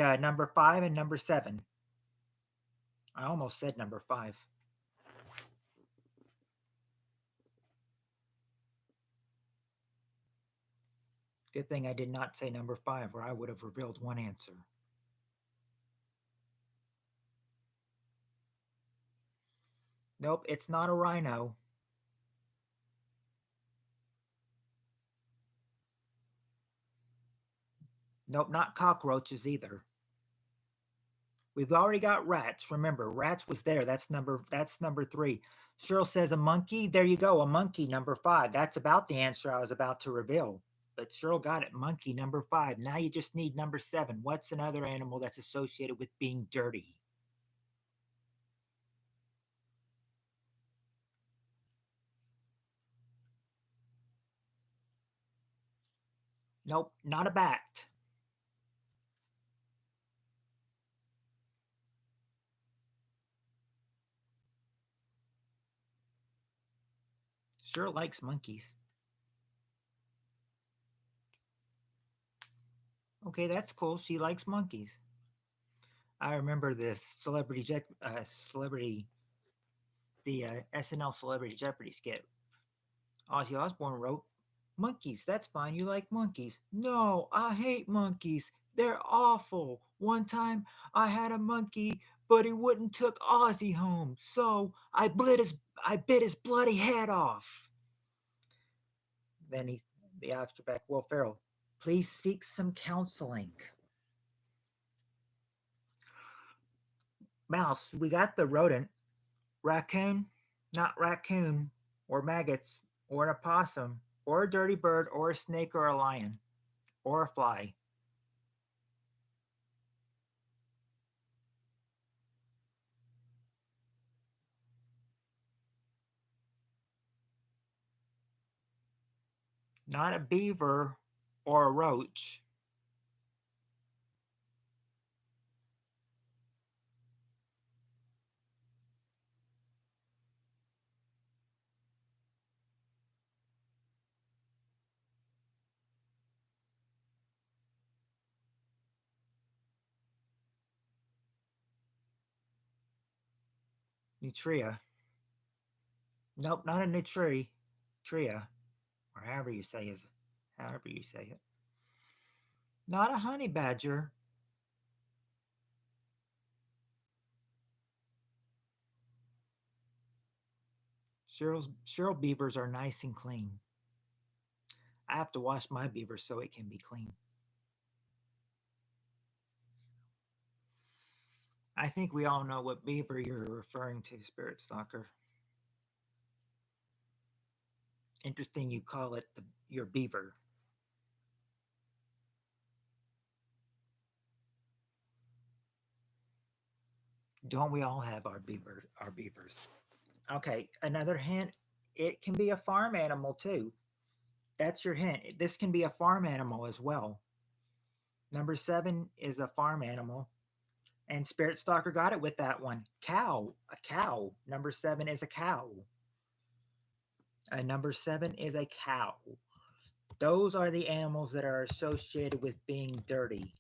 number 5 and number 7. I almost said number 5. Good thing I did not say number 5, or I would have revealed one answer. Nope, it's not a rhino. Nope, not cockroaches either. We've already got rats. Remember, rats was there. That's number three. Cheryl says a monkey. There you go. A monkey, number five. That's about the answer I was about to reveal. But Cheryl got it. Monkey, number five. Now you just need number seven. What's another animal that's associated with being dirty? Nope, not a bat. Cheryl likes monkeys. Okay, that's cool. She likes monkeys. I remember this the SNL Celebrity Jeopardy skit. Ozzy Osbourne wrote, "Monkeys, that's fine. You like monkeys." "No, I hate monkeys. They're awful. One time I had a monkey, but he wouldn't took Ozzy home, so I bit his bloody head off." Then the actor back, Will Ferrell, "Please seek some counseling." Mouse, we got the rodent. Raccoon, not raccoon, or maggots, or an opossum, or a dirty bird, or a snake, or a lion, or a fly. Not a beaver or a roach. Nutria. Nope, not a nutria. Tria, or however you say it. Not a honey badger. Cheryl beavers are nice and clean. I have to wash my beavers so it can be clean. I think we all know what beaver you're referring to, Spirit Stalker. Interesting you call it your beaver. Don't we all have our beavers? Okay, another hint. It can be a farm animal too. That's your hint. This can be a farm animal as well. Number seven is a farm animal. And Spirit Stalker got it with that one. Cow. A cow. Number seven is a cow. Number seven is a cow. Those are the animals that are associated with being dirty.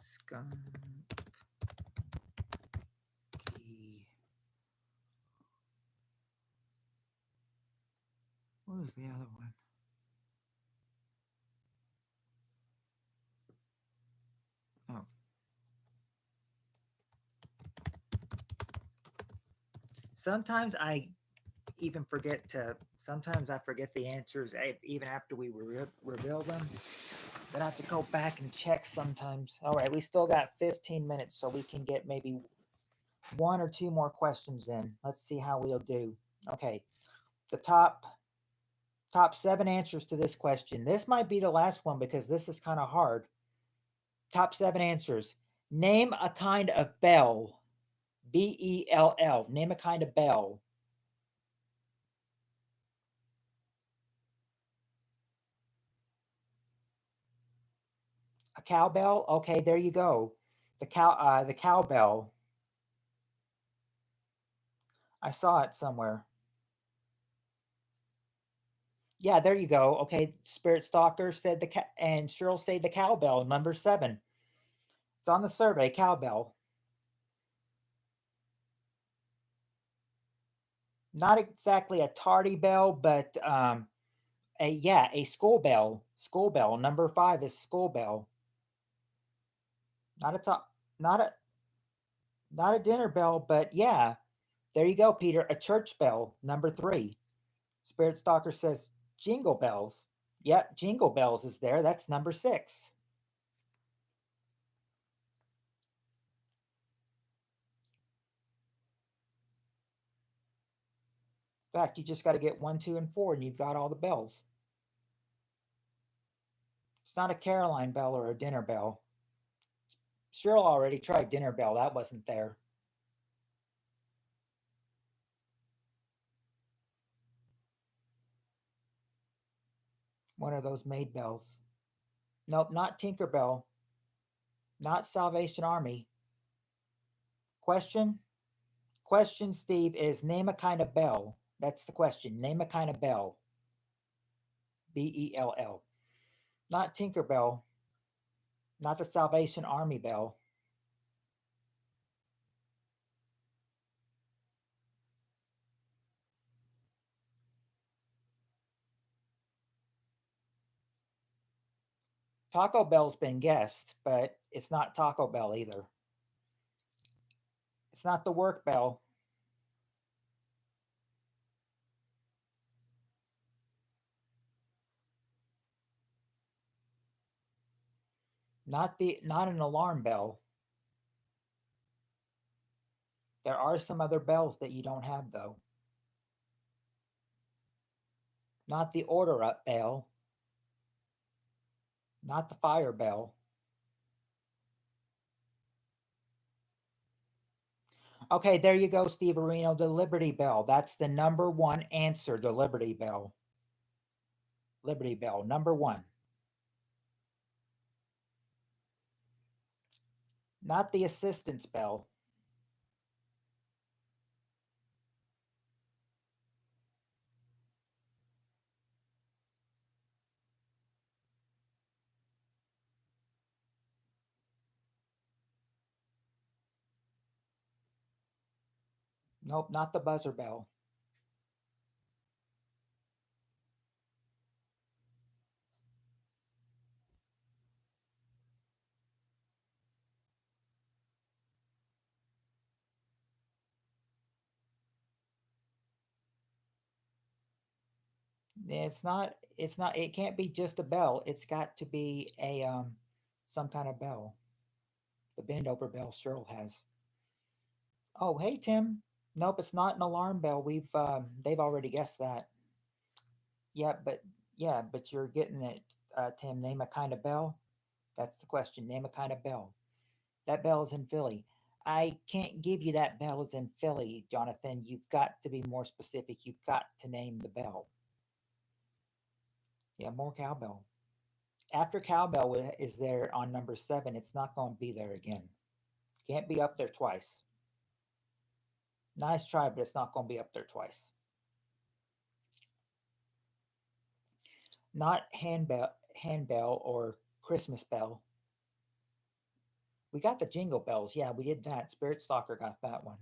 Skunky. What was the other one? Oh. Sometimes I even forget to, sometimes I forget the answers even after we reveal them. But I have to go back and check sometimes. All right, we still got 15 minutes, so we can get maybe one or two more questions in. Let's see how we'll do. Okay, the top seven answers to this question. This might be the last one because this is kind of hard. Top seven answers. Name a kind of bell. Bell. Name a kind of bell. A cowbell. Okay, there you go. The cowbell. I saw it somewhere. Yeah, there you go. Okay, Spirit Stalker said and Cheryl said the cowbell. Number seven. It's on the survey. Cowbell. Not exactly a tardy bell, but A school bell. School bell. Number 5 is school bell. Not a top. Not a not a dinner bell, but yeah. There you go, Peter. A church bell. Number 3. Spirit Stalker says jingle bells. Yep, jingle bells is there. That's number 6. In fact, you just got to get 1, 2, and 4, and you've got all the bells. It's not a Caroline bell or a dinner bell. Cheryl already tried dinner bell. That wasn't there. One of those maid bells. Nope, not Tinkerbell. Not Salvation Army. Question? Question, Steve, is name a kind of bell. That's the question. Name a kind of bell. Bell. Not Tinkerbell. Not the Salvation Army bell. Taco Bell's been guessed, but it's not Taco Bell either. It's not the work bell. Not an alarm bell. There are some other bells that you don't have though. Not the order up bell. Not the fire bell. Okay, there you go, Steve Areno. The Liberty Bell. That's the number 1 answer. The Liberty Bell. Liberty Bell, number 1. Not the assistance bell. Nope, not the buzzer bell. It's not it can't be just a bell. It's got to be a some kind of bell. The bend over bell Cheryl has. Oh, hey Tim. Nope, it's not an alarm bell. They've already guessed that. Yeah, but you're getting it, Tim. Name a kind of bell. That's the question. Name a kind of bell. That bell is in Philly. I can't give you that bell is in Philly, Jonathan. You've got to be more specific. You've got to name the bell. Yeah, more cowbell. After cowbell is there on number 7, it's not going to be there again. Can't be up there twice. Nice try, but it's not going to be up there twice. Not handbell or Christmas bell. We got the jingle bells. Yeah, we did that. Spirit Stalker got that one.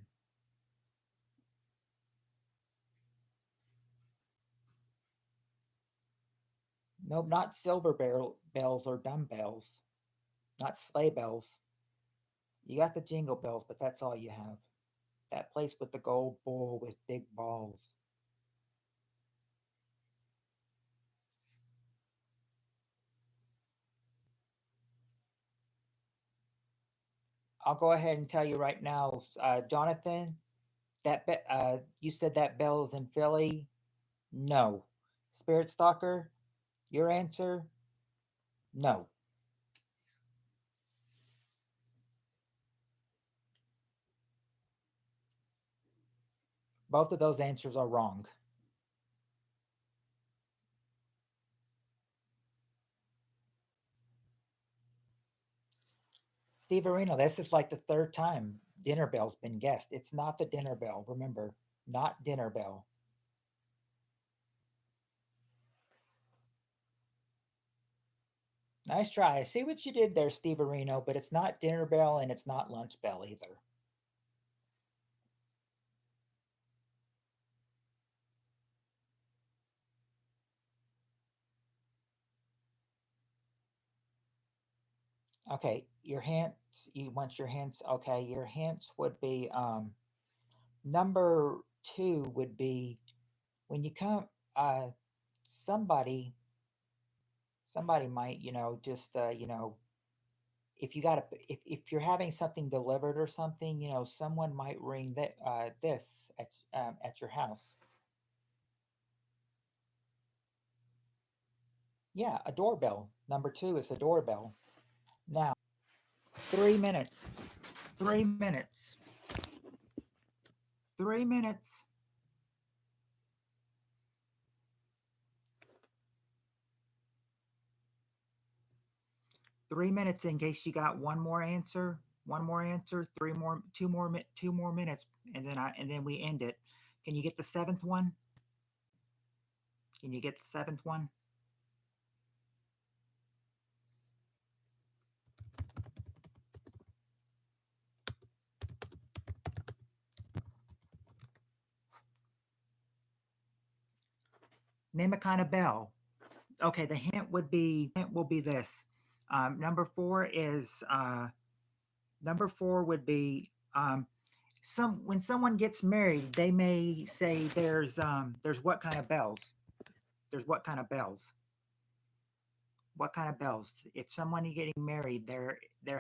Nope, not silver bells or dumbbells. Not sleigh bells. You got the jingle bells, but that's all you have. That place with the gold bull with big balls. I'll go ahead and tell you right now, Jonathan. You said that bell is in Philly. No. Spirit Stalker, your answer? No. Both of those answers are wrong. Steve Arena, this is like the 3rd time dinner bell's been guessed. It's not the dinner bell. Remember, not dinner bell. Nice try. I see what you did there, Steve Areno, but it's not dinner bell and it's not lunch bell either. Okay, your hints. You want your hints. Okay, your hints would be number two would be when you come. Somebody somebody might just if you got to if you're having something delivered or something, someone might ring that this at your house. Yeah, a doorbell. Number two is a doorbell. Now 3 minutes. 3 minutes. 3 minutes. 3 minutes in case you got one more answer. One more answer. Three more. 2 more minutes, and then we end it. Can you get the seventh one? Can you get the seventh one? Name a kind of bell. Okay, the hint will be this. Number four is number four would be some when someone gets married, they may say there's what kind of bells? There's what kind of bells? What kind of bells? If someone is getting married, there